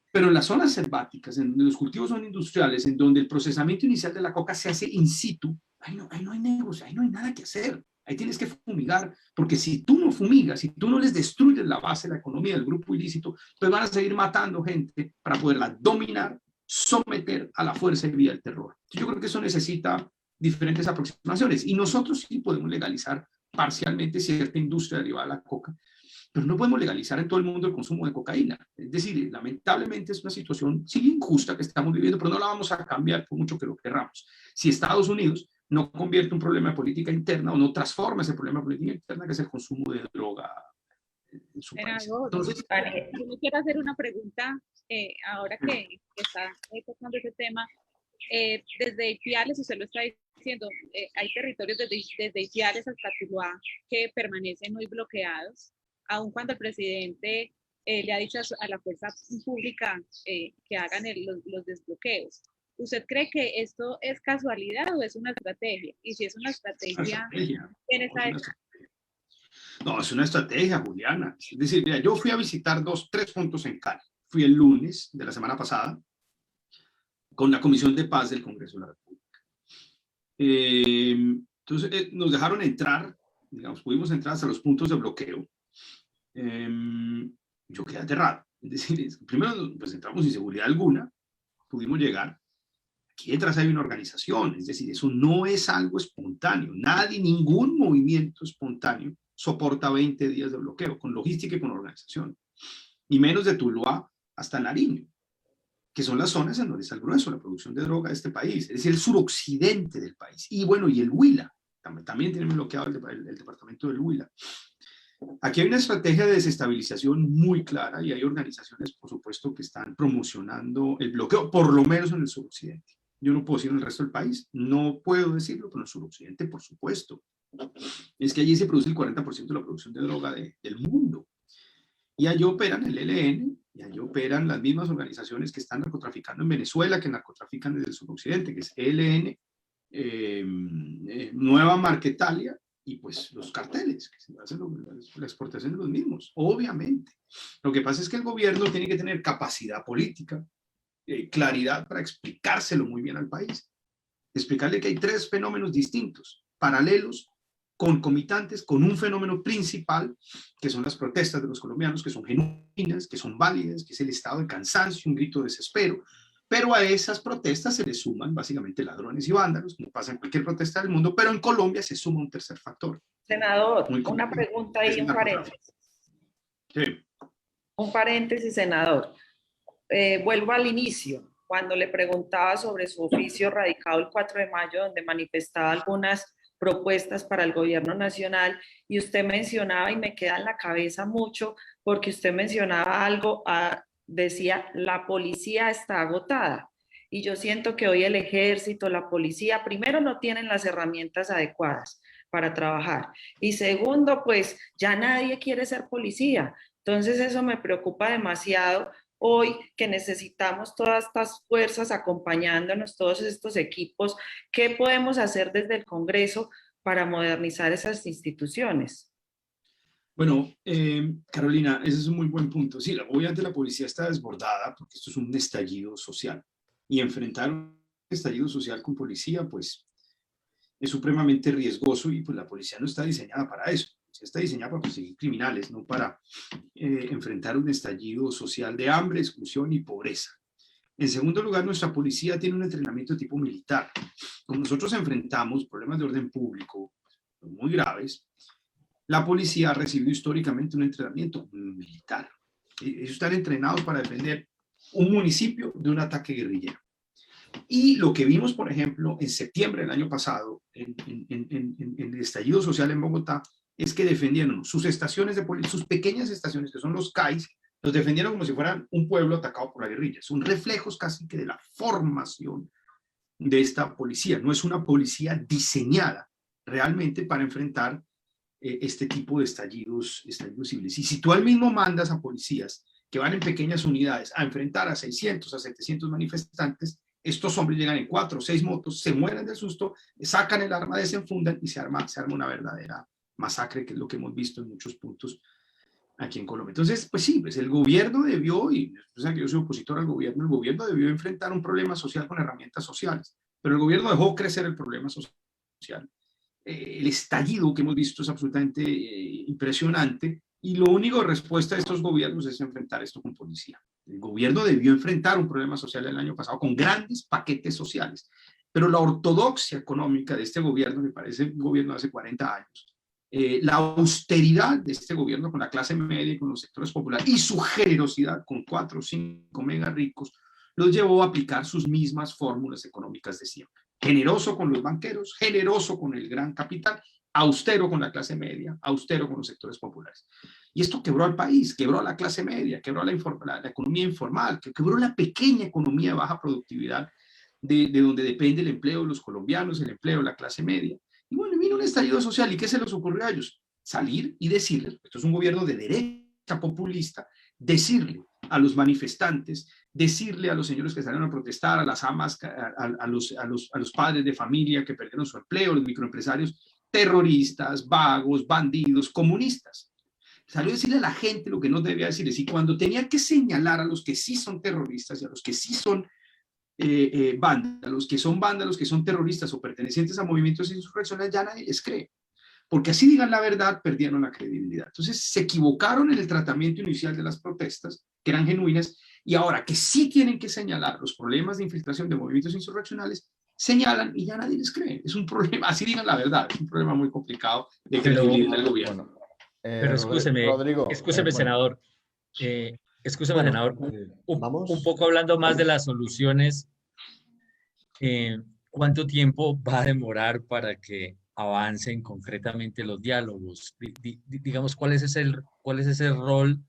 Pero en las zonas selváticas, en donde los cultivos son industriales, en donde el procesamiento inicial de la coca se hace in situ, ahí no hay negocio, ahí no hay nada que hacer. Ahí tienes que fumigar, porque si tú no fumigas, si tú no les destruyes la base de la economía del grupo ilícito, pues van a seguir matando gente para poderla dominar, someter a la fuerza y vía del terror. Yo creo que eso necesita diferentes aproximaciones y nosotros sí podemos legalizar parcialmente cierta industria derivada de la coca, pero no podemos legalizar en todo el mundo el consumo de cocaína. Es decir, lamentablemente es una situación sí injusta que estamos viviendo, pero no la vamos a cambiar por mucho que lo querramos. Si Estados Unidos no convierte un problema de política interna o no transforma ese problema de política interna que es el consumo de droga en su país. Entonces, yo quiero hacer una pregunta ahora que está tocando ese tema. Desde Ipiales, usted lo está diciendo, hay territorios desde Ipiales hasta Tuluá que permanecen hoy bloqueados, aun cuando el presidente le ha dicho a la fuerza pública que hagan los desbloqueos. ¿Usted cree que esto es casualidad o es una estrategia? Y si es una estrategia, ¿quién está detrás? No, es una estrategia, Juliana. Es decir, mira, yo fui a visitar 3 puntos en Cali. Fui el lunes de la semana pasada con la Comisión de Paz del Congreso de la República. Entonces, nos dejaron entrar digamos, pudimos entrar hasta los puntos de bloqueo, yo quedé aterrado. Es decir, primero pues entramos sin seguridad alguna, pudimos llegar. Aquí detrás hay una organización, es decir, eso no es algo espontáneo. Nadie, ningún movimiento espontáneo soporta 20 días de bloqueo, con logística y con organización. Y menos de Tuluá hasta Nariño, que son las zonas en donde está el grueso de la producción de droga de este país, es decir, el suroccidente del país. Y bueno, y el Huila, también tiene bloqueado el departamento del Huila. Aquí hay una estrategia de desestabilización muy clara y hay organizaciones, por supuesto, que están promocionando el bloqueo, por lo menos en el suroccidente. Yo no puedo decir en el resto del país, no puedo decirlo, pero en el suroccidente, por supuesto. Es que allí se produce el 40% de la producción de droga del mundo. Y allí operan el ELN, y allí operan las mismas organizaciones que están narcotraficando en Venezuela, que narcotrafican desde el suroccidente, que es ELN, Nueva Marquetalia, y pues los carteles, que se hacen la exportación de los mismos, obviamente. Lo que pasa es que el gobierno tiene que tener capacidad política, claridad para explicárselo muy bien al país. Explicarle que hay tres fenómenos distintos, paralelos, concomitantes, con un fenómeno principal, que son las protestas de los colombianos, que son genuinas, que son válidas, que es el estado de cansancio, un grito de desespero, pero a esas protestas se le suman básicamente ladrones y vándalos, como pasa en cualquier protesta del mundo, pero en Colombia se suma un tercer factor. Senador, una pregunta y un paréntesis. Sí. Un paréntesis, senador. Vuelvo al inicio, cuando le preguntaba sobre su oficio radicado el 4 de mayo, donde manifestaba algunas propuestas para el gobierno nacional, y usted mencionaba, y me queda en la cabeza mucho, porque usted mencionaba algo, decía, la policía está agotada. Y yo siento que hoy el ejército, la policía, primero no tienen las herramientas adecuadas para trabajar. Y segundo, pues ya nadie quiere ser policía. Entonces eso me preocupa demasiado hoy, que necesitamos todas estas fuerzas acompañándonos, todos estos equipos. ¿Qué podemos hacer desde el Congreso para modernizar esas instituciones? Bueno, Carolina, ese es un muy buen punto. Sí, obviamente la policía está desbordada porque esto es un estallido social. Y enfrentar un estallido social con policía, pues, es supremamente riesgoso y pues la policía no está diseñada para eso. Está diseñada para perseguir criminales, no para enfrentar un estallido social de hambre, exclusión y pobreza. En segundo lugar, nuestra policía tiene un entrenamiento de tipo militar. Como nosotros enfrentamos problemas de orden público muy graves, la policía ha recibido históricamente un entrenamiento militar. Ellos están entrenados para defender un municipio de un ataque guerrillero. Y lo que vimos, por ejemplo, en septiembre del año pasado, en el estallido social en Bogotá, es que defendieron sus estaciones de policía, sus pequeñas estaciones, que son los CAIs, los defendieron como si fueran un pueblo atacado por la guerrilla. Son reflejos casi que de la formación de esta policía. No es una policía diseñada realmente para enfrentar este tipo de estallidos civiles. Y si tú al mismo mandas a policías que van en pequeñas unidades a enfrentar a 600, a 700 manifestantes, estos hombres llegan en 4 o 6 motos, se mueren del susto, sacan el arma, desenfundan y se arma una verdadera masacre, que es lo que hemos visto en muchos puntos aquí en Colombia. Entonces, pues sí, pues el gobierno debió, y o sea, que yo soy opositor al gobierno, el gobierno debió enfrentar un problema social con herramientas sociales, pero el gobierno dejó crecer el problema social. El estallido que hemos visto es absolutamente impresionante, y lo único de respuesta de estos gobiernos es enfrentar esto con policía. El gobierno debió enfrentar un problema social el año pasado con grandes paquetes sociales, pero la ortodoxia económica de este gobierno, me parece un gobierno de hace 40 años, la austeridad de este gobierno con la clase media y con los sectores populares, y su generosidad con 4 o 5 mega ricos, los llevó a aplicar sus mismas fórmulas económicas de siempre. Generoso con los banqueros, generoso con el gran capital, austero con la clase media, austero con los sectores populares. Y esto quebró al país, quebró a la clase media, quebró la economía informal, quebró la pequeña economía de baja productividad de donde depende el empleo de los colombianos, el empleo de la clase media. Y bueno, vino un estallido social. ¿Y qué se les ocurrió a ellos? Salir y decirles, esto es un gobierno de derecha populista, decirle a los manifestantes, decirle a los señores que salieron a protestar, a las amas, a los padres de familia que perdieron su empleo, los microempresarios, terroristas, vagos, bandidos, comunistas. Salió a decirle a la gente lo que no debía decirles. Y cuando tenía que señalar a los que sí son terroristas y a los que sí son vándalos, que son terroristas o pertenecientes a movimientos insurreccionales, ya nadie les cree. porque así digan la verdad, perdieron la credibilidad. Entonces se equivocaron en el tratamiento inicial de las protestas, que eran genuinas, y ahora que sí tienen que señalar los problemas de infiltración de movimientos insurreccionales, señalan y ya nadie les cree. Es un problema, así digan la verdad, es un problema muy complicado de credibilidad del gobierno. Bueno, pero Rodrigo, escúcheme, senador. Escúcheme, Bueno, senador, vamos. un poco hablando más de las soluciones, ¿cuánto tiempo va a demorar para que avancen concretamente los diálogos? Digamos, cuál es ese rol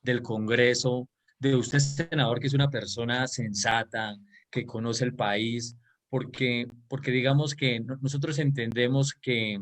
del Congreso, de usted, senador, que es una persona sensata, que conoce el país? Porque digamos que nosotros entendemos que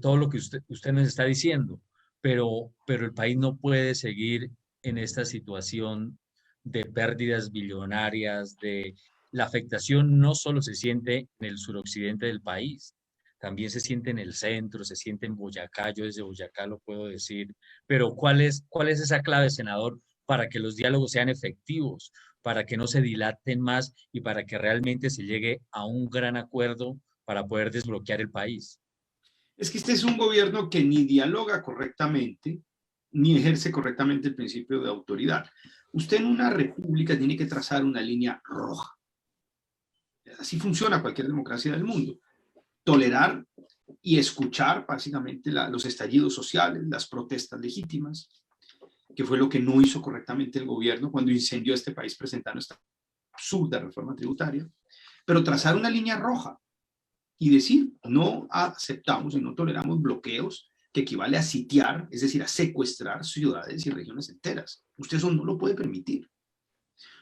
todo lo que usted nos está diciendo, pero el país no puede seguir en esta situación de pérdidas billonarias, de la afectación no solo se siente en el suroccidente del país, también se siente en el centro, se siente en Boyacá, yo desde Boyacá lo puedo decir, pero cuál es esa clave, senador, para que los diálogos sean efectivos, para que no se dilaten más y para que realmente se llegue a un gran acuerdo para poder desbloquear el país? Es que este es un gobierno que ni dialoga correctamente, ni ejerce correctamente el principio de autoridad. Usted en una república tiene que trazar una línea roja. Así funciona cualquier democracia del mundo. Tolerar y escuchar básicamente los estallidos sociales, las protestas legítimas, que fue lo que no hizo correctamente el gobierno cuando incendió este país presentando esta absurda reforma tributaria, pero trazar una línea roja y decir, no aceptamos y no toleramos bloqueos, que equivale a sitiar, es decir, a secuestrar ciudades y regiones enteras. Usted eso no lo puede permitir.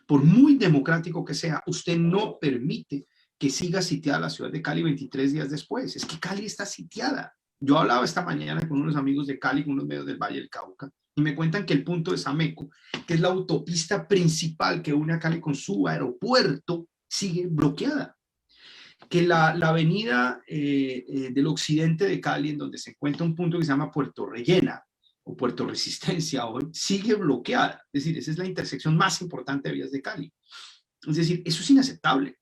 Por muy democrático que sea, usted no permite que siga sitiada la ciudad de Cali 23 días después. Es que Cali está sitiada. Yo hablaba esta mañana con unos amigos de Cali, con unos medios del Valle del Cauca, y me cuentan que el punto de Sameco, que es la autopista principal que une a Cali con su aeropuerto, sigue bloqueada. Que la avenida del occidente de Cali, en donde se encuentra un punto que se llama Puerto Rellena, o Puerto Resistencia hoy, sigue bloqueada. Es decir, esa es la intersección más importante de vías de Cali. Es decir, eso es inaceptable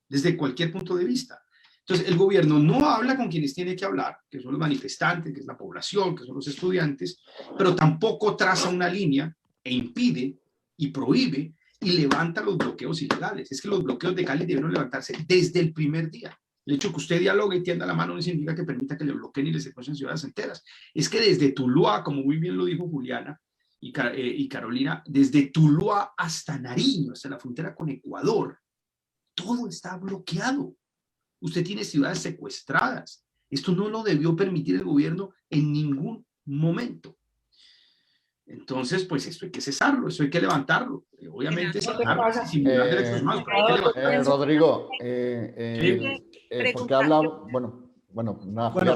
desde cualquier punto de vista. Entonces, el gobierno no habla con quienes tiene que hablar, que son los manifestantes, que es la población, que son los estudiantes, pero tampoco traza una línea e impide y prohíbe y levanta los bloqueos ilegales. Es que los bloqueos de Cali debieron levantarse desde el primer día. El hecho que usted dialogue y tienda la mano no significa que permita que le bloqueen y le secuestren ciudades enteras. Es que desde Tuluá, como muy bien lo dijo Juliana y Carolina, desde Tuluá hasta Nariño, hasta la frontera con Ecuador, todo está bloqueado. Usted tiene ciudades secuestradas. Esto no lo debió permitir el gobierno en ningún momento. Entonces, pues esto hay que cesarlo, esto hay que levantarlo. Obviamente, simular derechos humanos, pero hay que levantarlo. Rodrigo, porque habla,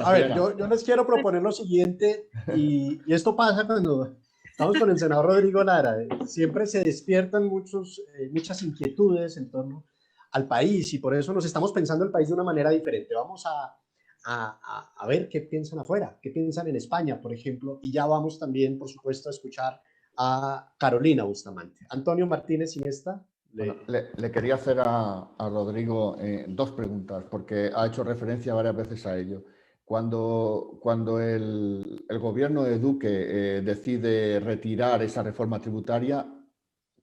a ver, yo les quiero proponer lo siguiente, y esto pasa cuando estamos con el senador Rodrigo Lara. Siempre se despiertan muchas inquietudes en torno al país, y por eso nos estamos pensando el país de una manera diferente. Vamos a ver qué piensan afuera, qué piensan en España, por ejemplo, y ya vamos también, por supuesto, a escuchar a Carolina Bustamante. Antonio Martínez Iniesta. Le quería hacer a Rodrigo dos preguntas, porque ha hecho referencia varias veces a ello. Cuando el gobierno de Duque decide retirar esa reforma tributaria,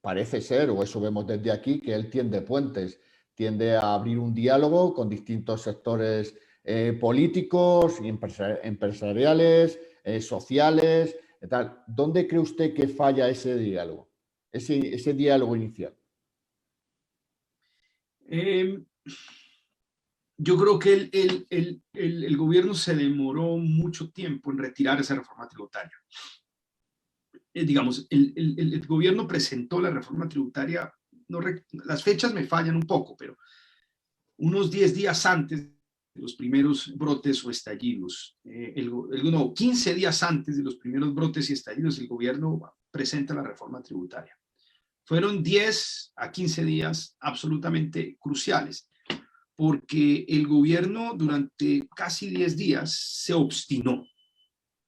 parece ser, o eso vemos desde aquí, que él tiende puentes, tiende a abrir un diálogo con distintos sectores políticos, empresariales, sociales, tal. ¿Dónde cree usted que falla ese diálogo, ese diálogo inicial? Yo creo que el gobierno se demoró mucho tiempo en retirar esa reforma tributaria. Digamos, el gobierno presentó la reforma tributaria, las fechas me fallan un poco, pero unos 10 días antes de los primeros brotes o estallidos, 15 días antes de los primeros brotes y estallidos, el gobierno presenta la reforma tributaria. Fueron 10 a 15 días absolutamente cruciales, porque el gobierno durante casi 10 días se obstinó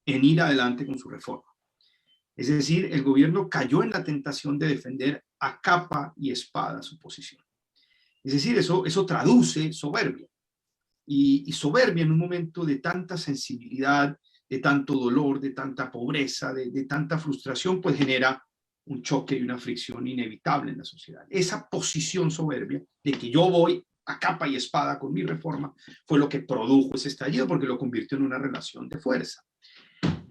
en ir adelante con su reforma. Es decir, el gobierno cayó en la tentación de defender a capa y espada su posición. Es decir, eso traduce soberbia. y soberbia en un momento de tanta sensibilidad, de tanto dolor, de tanta pobreza, de tanta frustración, pues genera un choque y una fricción inevitable en la sociedad. Esa posición soberbia de que yo voy a capa y espada con mi reforma fue lo que produjo ese estallido, porque lo convirtió en una relación de fuerza.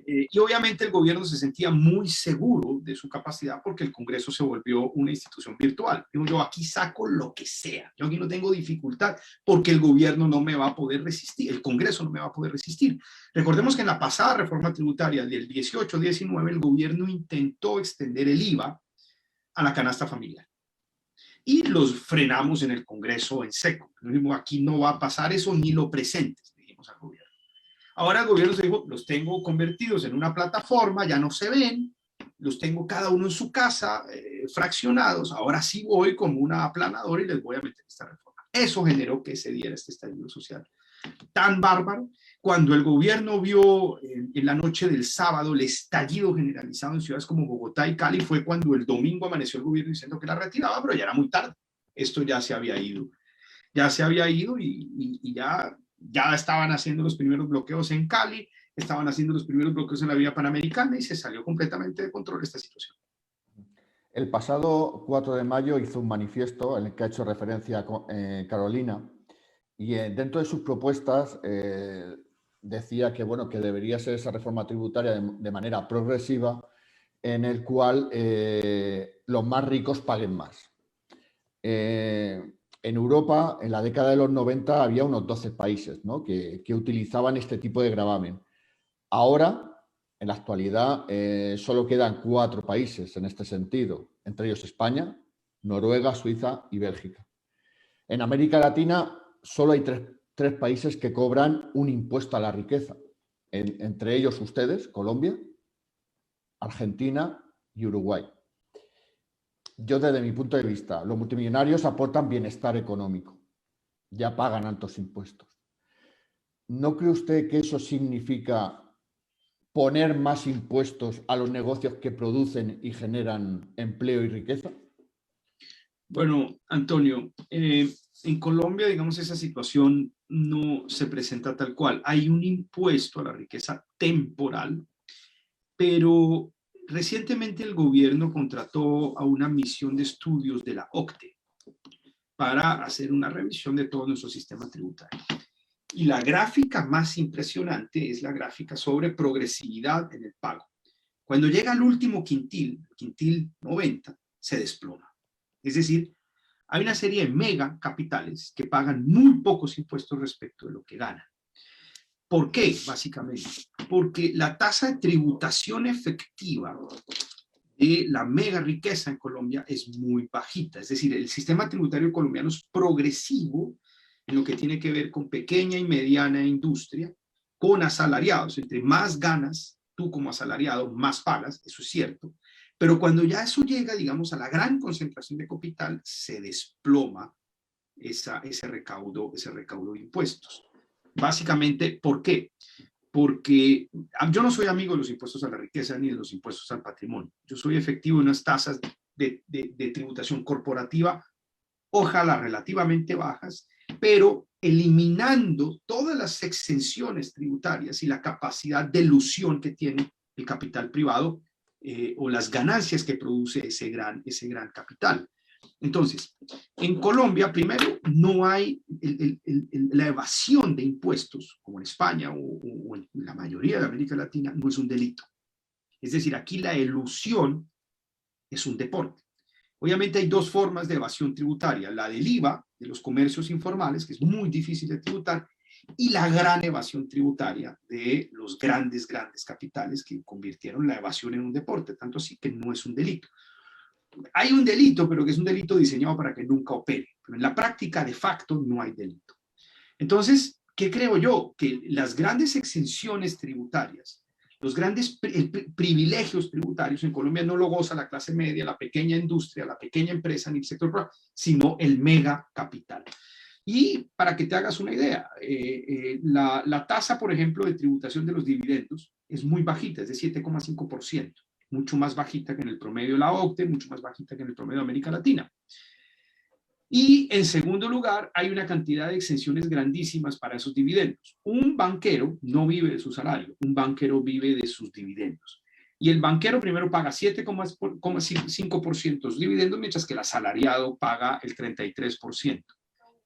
Y obviamente el gobierno se sentía muy seguro de su capacidad porque el Congreso se volvió una institución virtual. Digo, yo aquí saco lo que sea, yo aquí no tengo dificultad porque el gobierno no me va a poder resistir, el Congreso no me va a poder resistir. Recordemos que en la pasada reforma tributaria del 18-19 el gobierno intentó extender el IVA a la canasta familiar y los frenamos en el Congreso en seco. Dijimos, aquí no va a pasar eso ni lo presentes, dijimos al gobierno. Ahora el gobierno se dijo, los tengo convertidos en una plataforma, ya no se ven, los tengo cada uno en su casa, fraccionados, ahora sí voy como una aplanadora y les voy a meter esta reforma. Eso generó que se diera este estallido social tan bárbaro. Cuando el gobierno vio en la noche del sábado el estallido generalizado en ciudades como Bogotá y Cali, fue cuando el domingo amaneció el gobierno diciendo que la retiraba, pero ya era muy tarde. Esto ya se había ido. Ya se había ido y ya estaban haciendo los primeros bloqueos en Cali, estaban haciendo los primeros bloqueos en la vía panamericana y se salió completamente de control esta situación. El pasado 4 de mayo hizo un manifiesto en el que ha hecho referencia Carolina y dentro de sus propuestas decía que, bueno, que debería ser esa reforma tributaria de manera progresiva en el cual los más ricos paguen más. En Europa, en la década de los 90, había unos 12 países, ¿no?, que utilizaban este tipo de gravamen. Ahora, en la actualidad, solo quedan 4 países en este sentido, entre ellos España, Noruega, Suiza y Bélgica. En América Latina solo hay 3 países que cobran un impuesto a la riqueza, entre ellos ustedes, Colombia, Argentina y Uruguay. Yo, desde mi punto de vista, los multimillonarios aportan bienestar económico, ya pagan altos impuestos. ¿No cree usted que eso significa poner más impuestos a los negocios que producen y generan empleo y riqueza? Bueno, Antonio, en Colombia, digamos, esa situación no se presenta tal cual. Hay un impuesto a la riqueza temporal, pero recientemente el gobierno contrató a una misión de estudios de la OCDE para hacer una revisión de todo nuestro sistema tributario. Y la gráfica más impresionante es la gráfica sobre progresividad en el pago. Cuando llega al último quintil 90, se desploma. Es decir, hay una serie de mega capitales que pagan muy pocos impuestos respecto de lo que ganan. ¿Por qué? Básicamente, porque la tasa de tributación efectiva de la mega riqueza en Colombia es muy bajita. Es decir, el sistema tributario colombiano es progresivo en lo que tiene que ver con pequeña y mediana industria, con asalariados. Entre más ganas tú como asalariado, más pagas, eso es cierto. Pero cuando ya eso llega, digamos, a la gran concentración de capital, se desploma ese recaudo de impuestos. Básicamente, ¿por qué? Porque yo no soy amigo de los impuestos a la riqueza ni de los impuestos al patrimonio. Yo soy efectivo en unas tasas de tributación corporativa, ojalá relativamente bajas, pero eliminando todas las exenciones tributarias y la capacidad de elusión que tiene el capital privado o las ganancias que produce ese gran capital. Entonces, en Colombia, primero, no hay la evasión de impuestos, como en España o en la mayoría de América Latina, no es un delito. Es decir, aquí la elusión es un deporte. Obviamente hay 2 formas de evasión tributaria, la del IVA, de los comercios informales, que es muy difícil de tributar, y la gran evasión tributaria de los grandes capitales que convirtieron la evasión en un deporte, tanto así que no es un delito. Hay un delito, pero que es un delito diseñado para que nunca opere. Pero en la práctica, de facto, no hay delito. Entonces, ¿qué creo yo? Que las grandes exenciones tributarias, los grandes privilegios tributarios en Colombia no lo goza la clase media, la pequeña industria, la pequeña empresa ni el sector privado, sino el mega capital. Y para que te hagas una idea, la tasa, por ejemplo, de tributación de los dividendos es muy bajita, es de 7,5%. Mucho más bajita que en el promedio de la OCDE, mucho más bajita que en el promedio de América Latina. Y en segundo lugar, hay una cantidad de exenciones grandísimas para esos dividendos. Un banquero no vive de su salario, un banquero vive de sus dividendos. Y el banquero primero paga 7,5% de dividendos, mientras que el asalariado paga el 33%.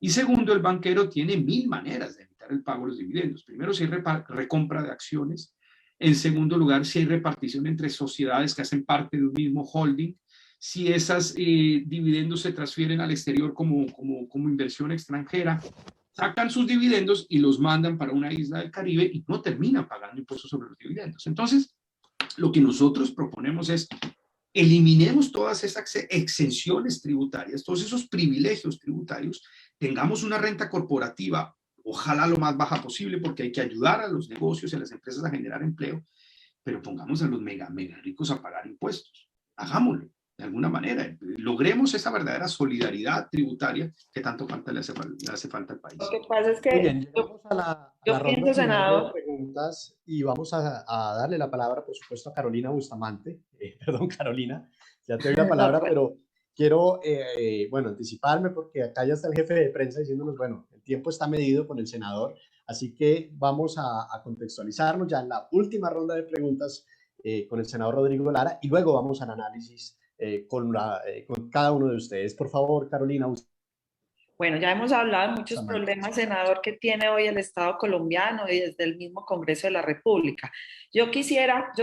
Y segundo, el banquero tiene 1000 maneras de evitar el pago de los dividendos. Primero, si hay recompra de acciones. En segundo lugar, si hay repartición entre sociedades que hacen parte de un mismo holding. Si esos dividendos se transfieren al exterior como inversión extranjera, sacan sus dividendos y los mandan para una isla del Caribe y no terminan pagando impuestos sobre los dividendos. Entonces, lo que nosotros proponemos es eliminemos todas esas exenciones tributarias, todos esos privilegios tributarios, tengamos una renta corporativa, ojalá lo más baja posible, porque hay que ayudar a los negocios y a las empresas a generar empleo, pero pongamos a los mega ricos a pagar impuestos. Hagámoslo de alguna manera. Logremos esa verdadera solidaridad tributaria que tanto falta le hace falta al país. Lo que pasa es que Muy bien, llegamos a la ronda pienso, final senador, de preguntas y vamos a darle la palabra, por supuesto, a Carolina Bustamante. Perdón, Carolina, ya te doy la palabra, pero quiero, bueno, anticiparme porque acá ya está el jefe de prensa diciéndonos, bueno, el tiempo está medido con el senador, así que vamos a contextualizarnos ya en la última ronda de preguntas con el senador Rodrigo Lara y luego vamos al análisis con cada uno de ustedes. Por favor, Carolina. Bueno, ya hemos hablado de muchos problemas, senador, que tiene hoy el Estado colombiano y desde el mismo Congreso de la República. Yo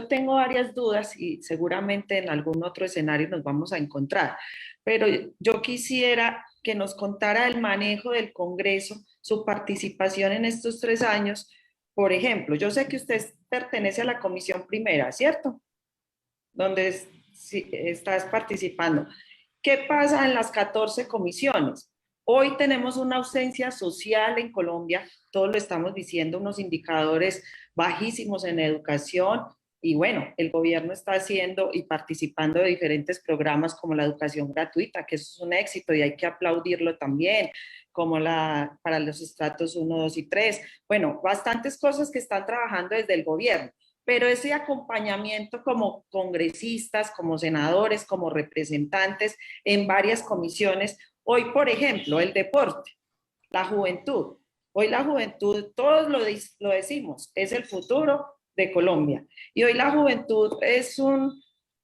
tengo varias dudas y seguramente en algún otro escenario nos vamos a encontrar, pero yo quisiera que nos contara el manejo del Congreso, su participación en estos 3 años. Por ejemplo, yo sé que usted pertenece a la Comisión Primera, ¿cierto? Donde estás participando. ¿Qué pasa en las 14 comisiones? Hoy tenemos una ausencia social en Colombia, todos lo estamos diciendo, unos indicadores bajísimos en educación y bueno, el gobierno está haciendo y participando de diferentes programas como la educación gratuita, que eso es un éxito y hay que aplaudirlo también, como para los estratos 1, 2 y 3. Bueno, bastantes cosas que están trabajando desde el gobierno. Pero ese acompañamiento como congresistas, como senadores, como representantes en varias comisiones. Hoy, por ejemplo, el deporte, la juventud. Hoy la juventud, todos lo decimos, es el futuro de Colombia. Y hoy la juventud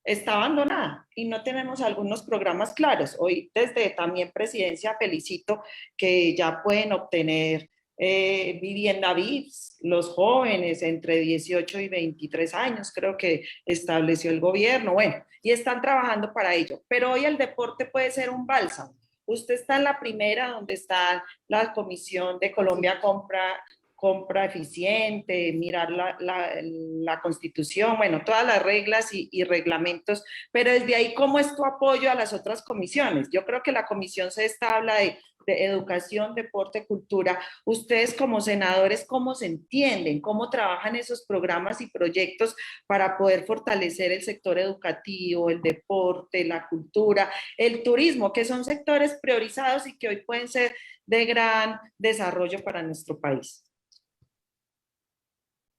está abandonada y no tenemos algunos programas claros. Hoy desde también Presidencia felicito que ya pueden obtener vivienda VIPS, los jóvenes entre 18 y 23 años, creo que estableció el gobierno, bueno, y están trabajando para ello. Pero hoy el deporte puede ser un bálsamo. Usted está en la primera, donde está la Comisión de Colombia compra eficiente, mirar la Constitución, bueno, todas las reglas y reglamentos, pero desde ahí, ¿cómo es tu apoyo a las otras comisiones? Yo creo que la Comisión Sexta habla de educación, deporte, cultura. Ustedes como senadores, ¿cómo se entienden? ¿Cómo trabajan esos programas y proyectos para poder fortalecer el sector educativo, el deporte, la cultura, el turismo, que son sectores priorizados y que hoy pueden ser de gran desarrollo para nuestro país?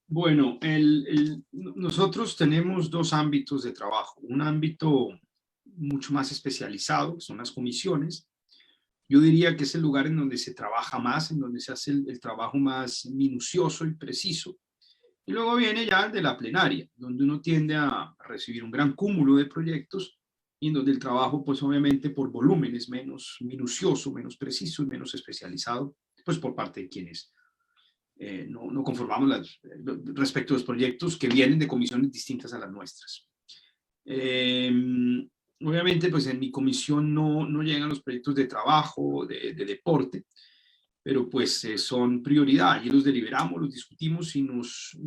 Bueno, nosotros tenemos 2 ámbitos de trabajo. Un ámbito mucho más especializado, que son las comisiones. Yo diría que es el lugar en donde se trabaja más, en donde se hace el trabajo más minucioso y preciso. Y luego viene ya el de la plenaria, donde uno tiende a recibir un gran cúmulo de proyectos y en donde el trabajo, pues obviamente por volumen es menos minucioso, menos preciso y menos especializado, pues por parte de quienes no conformamos respecto a los proyectos que vienen de comisiones distintas a las nuestras. Obviamente, pues en mi comisión no llegan los proyectos de trabajo, de deporte, pero pues son prioridad y los deliberamos, los discutimos y nos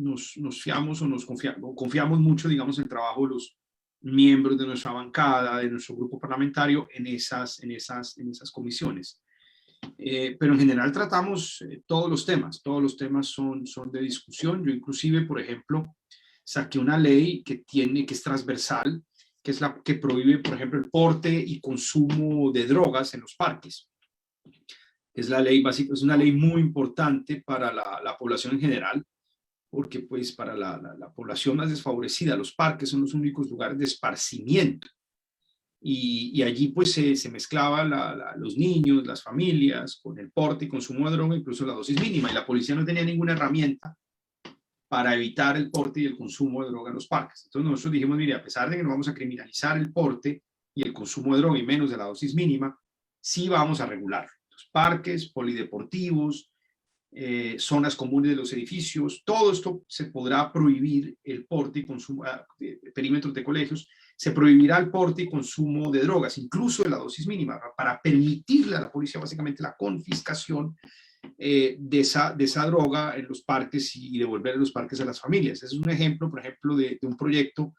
fiamos o confiamos mucho, digamos, en el trabajo de los miembros de nuestra bancada, de nuestro grupo parlamentario en esas comisiones. Pero en general tratamos todos los temas son de discusión. Yo inclusive, por ejemplo, saqué una ley que es transversal, que es la que prohíbe, por ejemplo, el porte y consumo de drogas en los parques. Es la ley básica, es una ley muy importante para la población en general, porque pues para la población más desfavorecida, los parques son los únicos lugares de esparcimiento y allí pues se mezclaba los niños, las familias, con el porte y consumo de droga, incluso la dosis mínima, y la policía no tenía ninguna herramienta para evitar el porte y el consumo de droga en los parques. Entonces nosotros dijimos, mire, a pesar de que no vamos a criminalizar el porte y el consumo de droga y menos de la dosis mínima, sí vamos a regular los parques, polideportivos, zonas comunes de los edificios, todo esto se podrá prohibir el porte y consumo, perímetros de colegios, se prohibirá el porte y consumo de drogas, incluso de la dosis mínima, para permitirle a la policía básicamente la confiscación de esa droga en los parques y devolver los parques a las familias. Ese es un ejemplo, por ejemplo, de un proyecto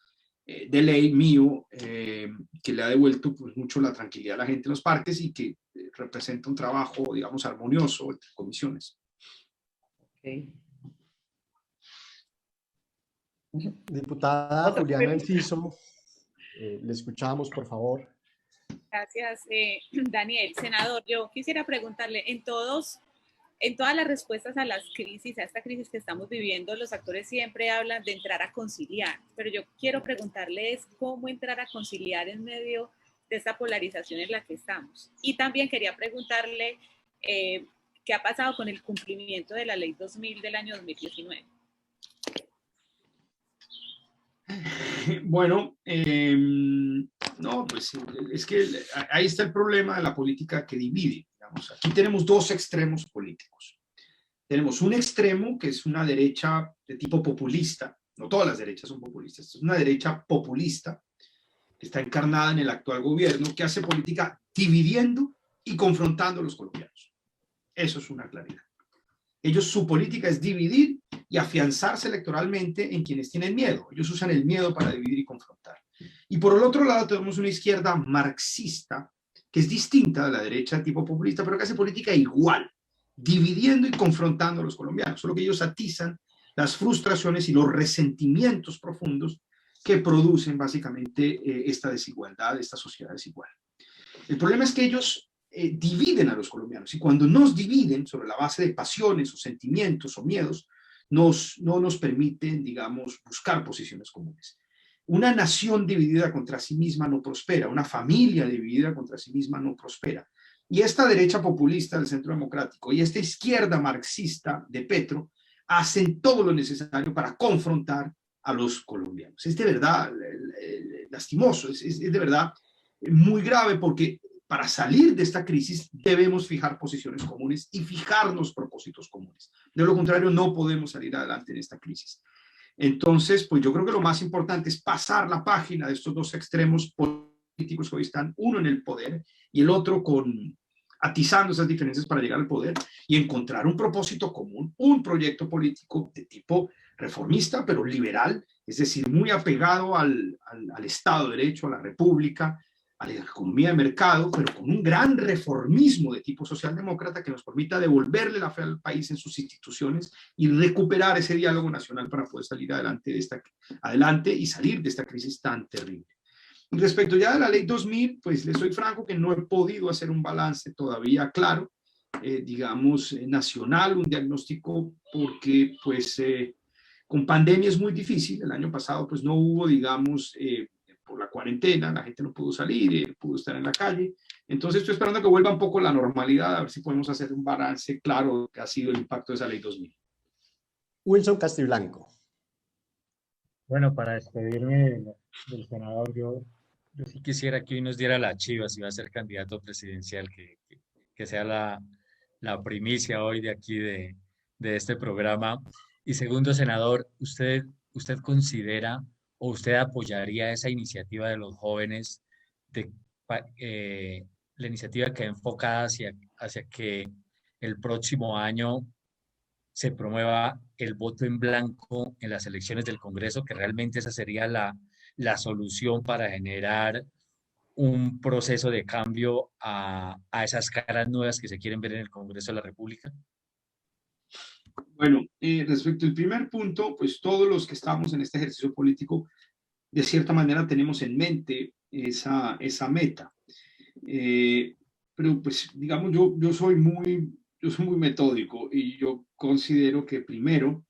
de ley mío que le ha devuelto pues, mucho la tranquilidad a la gente en los parques y que representa un trabajo, digamos, armonioso entre comisiones. Okay. Diputada Juliana Enciso, le escuchamos, por favor. Gracias, Daniel. Senador, yo quisiera preguntarle, en todas las respuestas a las crisis, a esta crisis que estamos viviendo, los actores siempre hablan de entrar a conciliar, pero yo quiero preguntarles cómo entrar a conciliar en medio de esta polarización en la que estamos. Y también quería preguntarle qué ha pasado con el cumplimiento de la Ley 2000 del año 2019. Bueno, no, pues es que ahí está el problema de la política que divide. Digamos. Aquí tenemos dos extremos políticos. Tenemos un extremo que es una derecha de tipo populista, no todas las derechas son populistas, es una derecha populista que está encarnada en el actual gobierno, que hace política dividiendo y confrontando a los colombianos. Eso es una claridad. Su política es dividir y afianzarse electoralmente en quienes tienen miedo. Ellos usan el miedo para dividir y confrontar. Y por el otro lado tenemos una izquierda marxista, que es distinta de la derecha tipo populista, pero que hace política igual, dividiendo y confrontando a los colombianos, solo que ellos atizan las frustraciones y los resentimientos profundos que producen básicamente esta desigualdad, esta sociedad desigual. El problema es que ellos dividen a los colombianos, y cuando nos dividen sobre la base de pasiones o sentimientos o miedos, no nos permiten, digamos, buscar posiciones comunes. Una nación dividida contra sí misma no prospera, una familia dividida contra sí misma no prospera. Y esta derecha populista del Centro Democrático y esta izquierda marxista de Petro hacen todo lo necesario para confrontar a los colombianos. Es de verdad lastimoso, es de verdad muy grave, porque para salir de esta crisis debemos fijar posiciones comunes y fijarnos propósitos comunes. De lo contrario, no podemos salir adelante en esta crisis. Entonces, pues yo creo que lo más importante es pasar la página de estos dos extremos políticos que hoy están, uno en el poder y el otro atizando esas diferencias para llegar al poder, y encontrar un propósito común, un proyecto político de tipo reformista, pero liberal, es decir, muy apegado al Estado de Derecho, a la República, a la economía de mercado, pero con un gran reformismo de tipo socialdemócrata que nos permita devolverle la fe al país en sus instituciones y recuperar ese diálogo nacional para poder salir adelante y salir de esta crisis tan terrible. Y respecto ya de la Ley 2000, pues les soy franco que no he podido hacer un balance todavía claro, digamos, nacional, un diagnóstico, porque pues con pandemia es muy difícil. El año pasado pues no hubo, digamos, por la cuarentena, la gente no pudo salir, pudo estar en la calle. Entonces estoy esperando que vuelva un poco la normalidad, a ver si podemos hacer un balance claro de que ha sido el impacto de esa Ley 2000. Wilson Castiblanco. Bueno, para despedirme del senador, yo sí quisiera que hoy nos diera la chiva si va a ser candidato presidencial, que sea la primicia hoy de aquí de este programa. Y segundo, senador, ¿usted considera o usted apoyaría esa iniciativa de los jóvenes, la iniciativa que va enfocada hacia que el próximo año se promueva el voto en blanco en las elecciones del Congreso, que realmente esa sería la solución para generar un proceso de cambio a esas caras nuevas que se quieren ver en el Congreso de la República? Bueno, respecto al primer punto, pues todos los que estamos en este ejercicio político, de cierta manera tenemos en mente esa meta. Pero pues digamos, yo soy muy metódico, y yo considero que primero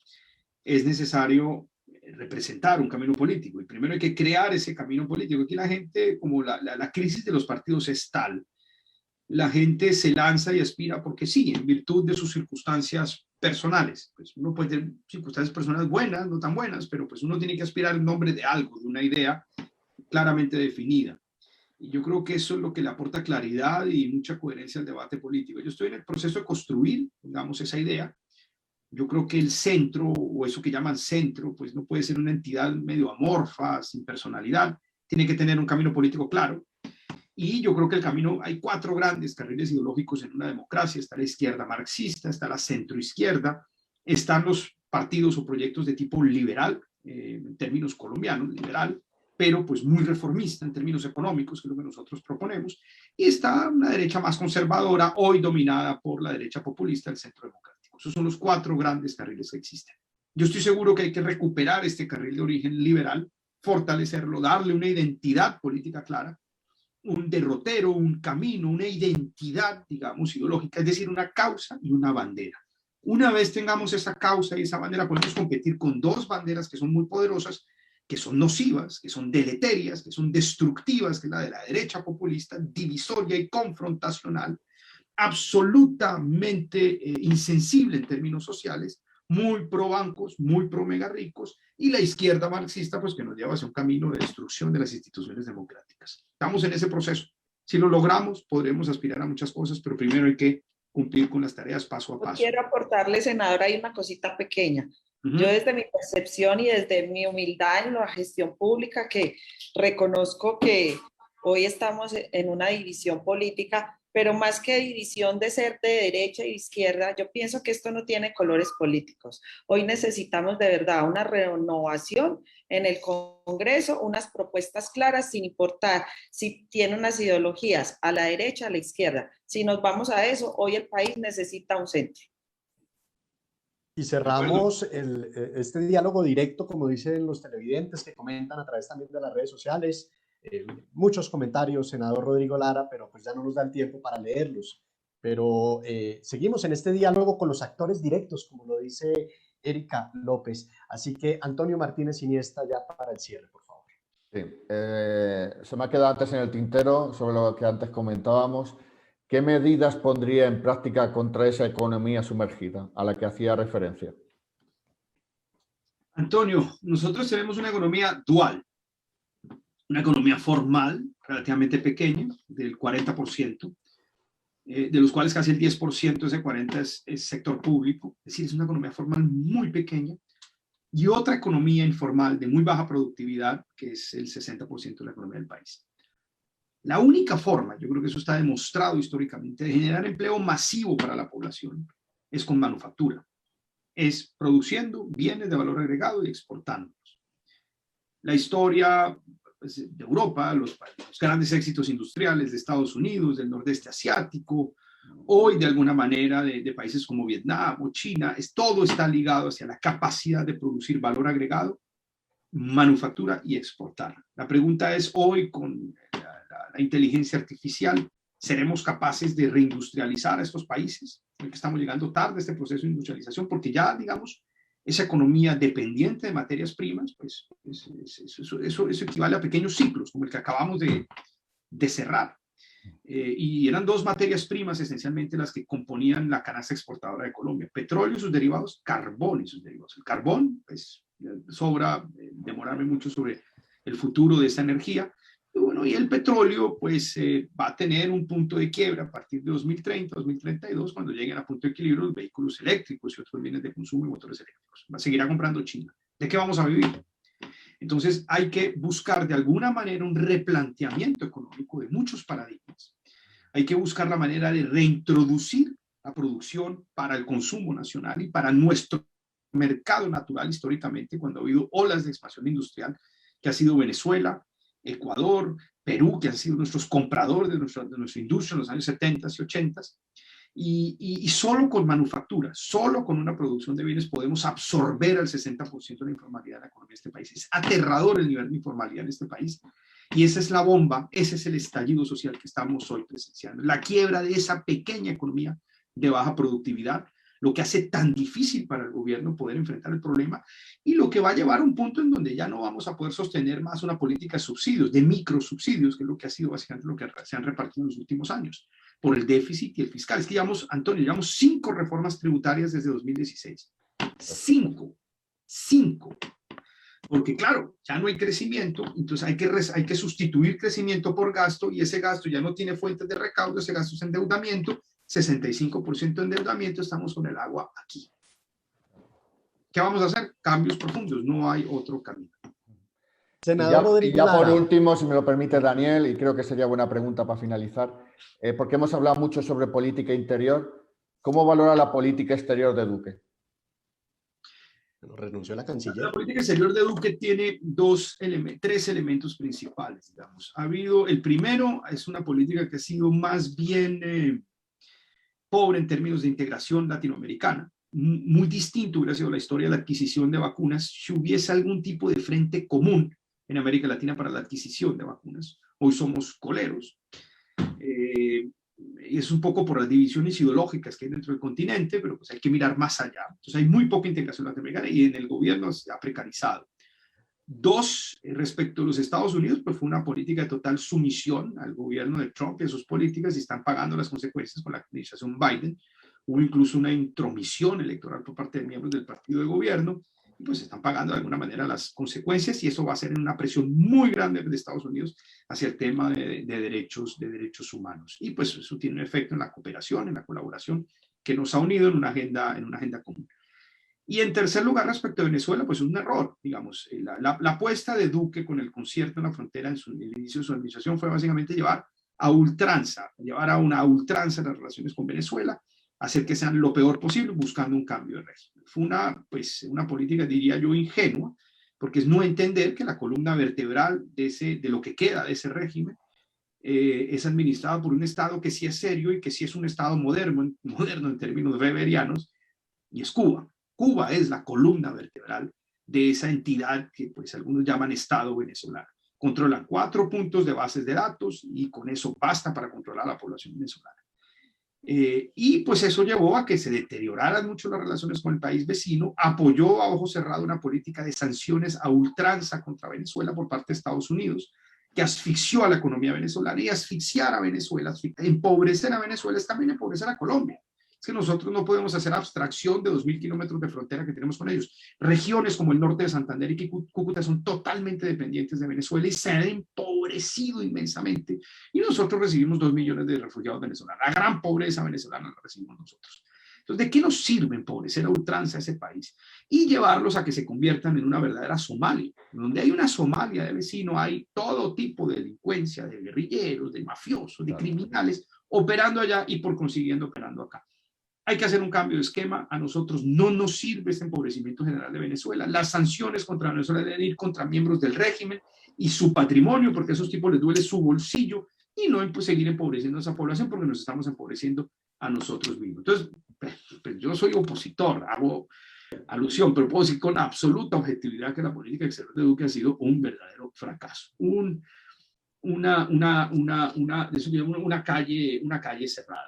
es necesario representar un camino político. Y primero hay que crear ese camino político. Aquí la gente, como la crisis de los partidos es tal, la gente se lanza y aspira porque sí, en virtud de sus circunstancias personales. Pues uno puede tener circunstancias personales buenas, no tan buenas, pero pues uno tiene que aspirar en nombre de algo, de una idea claramente definida. Y yo creo que eso es lo que le aporta claridad y mucha coherencia al debate político. Yo estoy en el proceso de construir, digamos, esa idea. Yo creo que el centro, o eso que llaman centro, pues no puede ser una entidad medio amorfa, sin personalidad. Tiene que tener un camino político claro. Y yo creo que el camino, hay 4 grandes carriles ideológicos en una democracia. Está la izquierda marxista, está la centroizquierda, están los partidos o proyectos de tipo liberal, en términos colombianos, liberal, pero pues muy reformista en términos económicos, que es lo que nosotros proponemos. Y está una derecha más conservadora, hoy dominada por la derecha populista, el centro democrático. Esos son los 4 grandes carriles que existen. Yo estoy seguro que hay que recuperar este carril de origen liberal, fortalecerlo, darle una identidad política clara, un derrotero, un camino, una identidad, digamos, ideológica, es decir, una causa y una bandera. Una vez tengamos esa causa y esa bandera, podemos competir con 2 banderas que son muy poderosas, que son nocivas, que son deleterias, que son destructivas, que es la de la derecha populista, divisoria y confrontacional, absolutamente insensible en términos sociales, muy pro bancos, muy pro mega ricos, y la izquierda marxista, pues que nos lleva hacia un camino de destrucción de las instituciones democráticas. Estamos en ese proceso. Si lo logramos, podremos aspirar a muchas cosas, pero primero hay que cumplir con las tareas paso a paso. Quiero aportarle, senador, ahí una cosita pequeña. Yo desde mi percepción y desde mi humildad en la gestión pública, que reconozco que hoy estamos en una división política, pero más que división de ser de derecha e izquierda, yo pienso que esto no tiene colores políticos. Hoy necesitamos de verdad una renovación en el Congreso, unas propuestas claras sin importar si tiene unas ideologías a la derecha, a la izquierda. Si nos vamos a eso, hoy el país necesita un centro. Y cerramos este diálogo directo, como dicen los televidentes que comentan a través también de las redes sociales. Muchos comentarios, senador Rodrigo Lara, pero pues ya no nos da el tiempo para leerlos. Pero seguimos en este diálogo con los actores directos, como lo dice Erika López. Así que Antonio Martínez Iniesta, ya para el cierre, por favor. Sí, se me ha quedado antes en el tintero sobre lo que antes comentábamos. ¿Qué medidas pondría en práctica contra esa economía sumergida a la que hacía referencia? Antonio, nosotros tenemos una economía dual, una economía formal relativamente pequeña, del 40%, de los cuales casi el 10% de ese 40% es sector público, es decir, es una economía formal muy pequeña, y otra economía informal de muy baja productividad, que es el 60% de la economía del país. La única forma, yo creo que eso está demostrado históricamente, de generar empleo masivo para la población es con manufactura, es produciendo bienes de valor agregado y exportándolos. La historia de Europa, los grandes éxitos industriales de Estados Unidos, del nordeste asiático, hoy de alguna manera de países como Vietnam o China, todo está ligado hacia la capacidad de producir valor agregado, manufactura y exportar. La pregunta es, hoy con la inteligencia artificial, ¿seremos capaces de reindustrializar a estos países? Creo que estamos llegando tarde a este proceso de industrialización porque ya, digamos, esa economía dependiente de materias primas, pues eso equivale a pequeños ciclos, como el que acabamos de cerrar. Y eran 2 materias primas esencialmente las que componían la canasta exportadora de Colombia: petróleo y sus derivados, carbón y sus derivados. El carbón, pues sobra demorarme mucho sobre el futuro de esta energía. Y bueno, y el petróleo pues va a tener un punto de quiebra a partir de 2030, 2032, cuando lleguen a punto de equilibrio los vehículos eléctricos y otros bienes de consumo y motores eléctricos. Seguirá comprando China. ¿De qué vamos a vivir? Entonces hay que buscar de alguna manera un replanteamiento económico de muchos paradigmas. Hay que buscar la manera de reintroducir la producción para el consumo nacional y para nuestro mercado natural históricamente, cuando ha habido olas de expansión industrial, que ha sido Venezuela, Ecuador, Perú, que han sido nuestros compradores de nuestra industria en los años 70 y 80. Y solo con manufactura, solo con una producción de bienes podemos absorber al 60% de la informalidad de la economía de este país. Es aterrador el nivel de informalidad en este país. Y esa es la bomba, ese es el estallido social que estamos hoy presenciando. La quiebra de esa pequeña economía de baja productividad, lo que hace tan difícil para el gobierno poder enfrentar el problema y lo que va a llevar a un punto en donde ya no vamos a poder sostener más una política de subsidios, de microsubsidios, que es lo que ha sido básicamente lo que se han repartido en los últimos años, por el déficit y el fiscal. Es que llevamos, Antonio, llevamos 5 reformas tributarias desde 2016. 5. Porque claro, ya no hay crecimiento, entonces hay que sustituir crecimiento por gasto y ese gasto ya no tiene fuentes de recaudo, ese gasto es endeudamiento, 65% de endeudamiento, estamos con el agua aquí. ¿Qué vamos a hacer? Cambios profundos, no hay otro camino. Senador Rodrigo Lara. Por Lara. último, si me lo permite Daniel, y creo que sería buena pregunta para finalizar, porque hemos hablado mucho sobre política interior, ¿cómo valora la política exterior de Duque? Renunció la canciller. La política exterior de Duque tiene 3 elementos principales, digamos. El primero es una política que ha sido más bien pobre en términos de integración latinoamericana. Muy distinto hubiera sido la historia de la adquisición de vacunas si hubiese algún tipo de frente común en América Latina para la adquisición de vacunas. Hoy somos coleros. Es un poco por las divisiones ideológicas que hay dentro del continente, pero pues hay que mirar más allá. Entonces hay muy poca integración latinoamericana y en el gobierno se ha precarizado. 2, respecto a los Estados Unidos, pues fue una política de total sumisión al gobierno de Trump y a sus políticas y están pagando las consecuencias con la administración Biden. Hubo incluso una intromisión electoral por parte de miembros del partido de gobierno y pues están pagando de alguna manera las consecuencias y eso va a ser una presión muy grande de Estados Unidos hacia el tema de derechos humanos. Y pues eso tiene un efecto en la cooperación, en la colaboración que nos ha unido en una agenda común. Y en tercer lugar, respecto a Venezuela, pues es un error, digamos. La apuesta de Duque con el concierto en la frontera en el inicio de su administración fue básicamente llevar a una ultranza las relaciones con Venezuela, hacer que sean lo peor posible, buscando un cambio de régimen. Fue una política, diría yo, ingenua, porque es no entender que la columna vertebral de lo que queda de ese régimen es administrada por un Estado que sí es serio y que sí es un Estado moderno en términos weberianos, y es Cuba. Cuba es la columna vertebral de esa entidad que pues algunos llaman Estado venezolano. Controlan 4 puntos de bases de datos y con eso basta para controlar a la población venezolana. Y pues eso llevó a que se deterioraran mucho las relaciones con el país vecino, apoyó a ojo cerrado una política de sanciones a ultranza contra Venezuela por parte de Estados Unidos, que asfixió a la economía venezolana y asfixiar a Venezuela, empobrecer a Venezuela es también empobrecer a Colombia. Es que nosotros no podemos hacer abstracción de 2.000 kilómetros de frontera que tenemos con ellos. Regiones como el norte de Santander y Cúcuta son totalmente dependientes de Venezuela y se han empobrecido inmensamente. Y nosotros recibimos 2 millones de refugiados venezolanos. La gran pobreza venezolana la recibimos nosotros. Entonces, ¿de qué nos sirve empobrecer a ultranza a ese país y llevarlos a que se conviertan en una verdadera Somalia? Donde hay una Somalia de vecino, hay todo tipo de delincuencia, de guerrilleros, de mafiosos, de criminales, operando allá y por consiguiendo operando acá. Hay que hacer un cambio de esquema. A nosotros no nos sirve este empobrecimiento general de Venezuela. Las sanciones contra Venezuela deben ir contra miembros del régimen y su patrimonio, porque a esos tipos les duele su bolsillo, y no seguir empobreciendo a esa población porque nos estamos empobreciendo a nosotros mismos. Entonces, pues yo soy opositor, hago alusión, pero puedo decir con absoluta objetividad que la política exterior de Duque ha sido un verdadero fracaso. Una calle cerrada.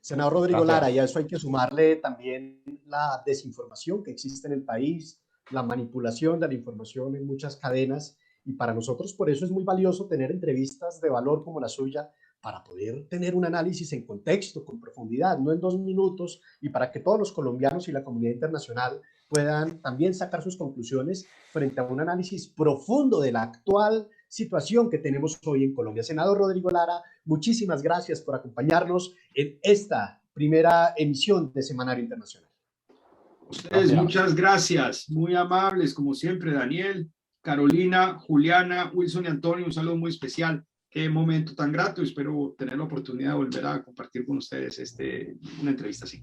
Senador Rodrigo Lara, y a eso hay que sumarle también la desinformación que existe en el país, la manipulación de la información en muchas cadenas, y para nosotros por eso es muy valioso tener entrevistas de valor como la suya, para poder tener un análisis en contexto, con profundidad, no en 2 minutos, y para que todos los colombianos y la comunidad internacional puedan también sacar sus conclusiones frente a un análisis profundo de la actual situación que tenemos hoy en Colombia. Senador Rodrigo Lara, muchísimas gracias por acompañarnos en esta primera emisión de Semanario Internacional. Ustedes, muchas gracias, muy amables, como siempre, Daniel, Carolina, Juliana, Wilson y Antonio, un saludo muy especial. Qué momento tan grato, espero tener la oportunidad de volver a compartir con ustedes una entrevista así.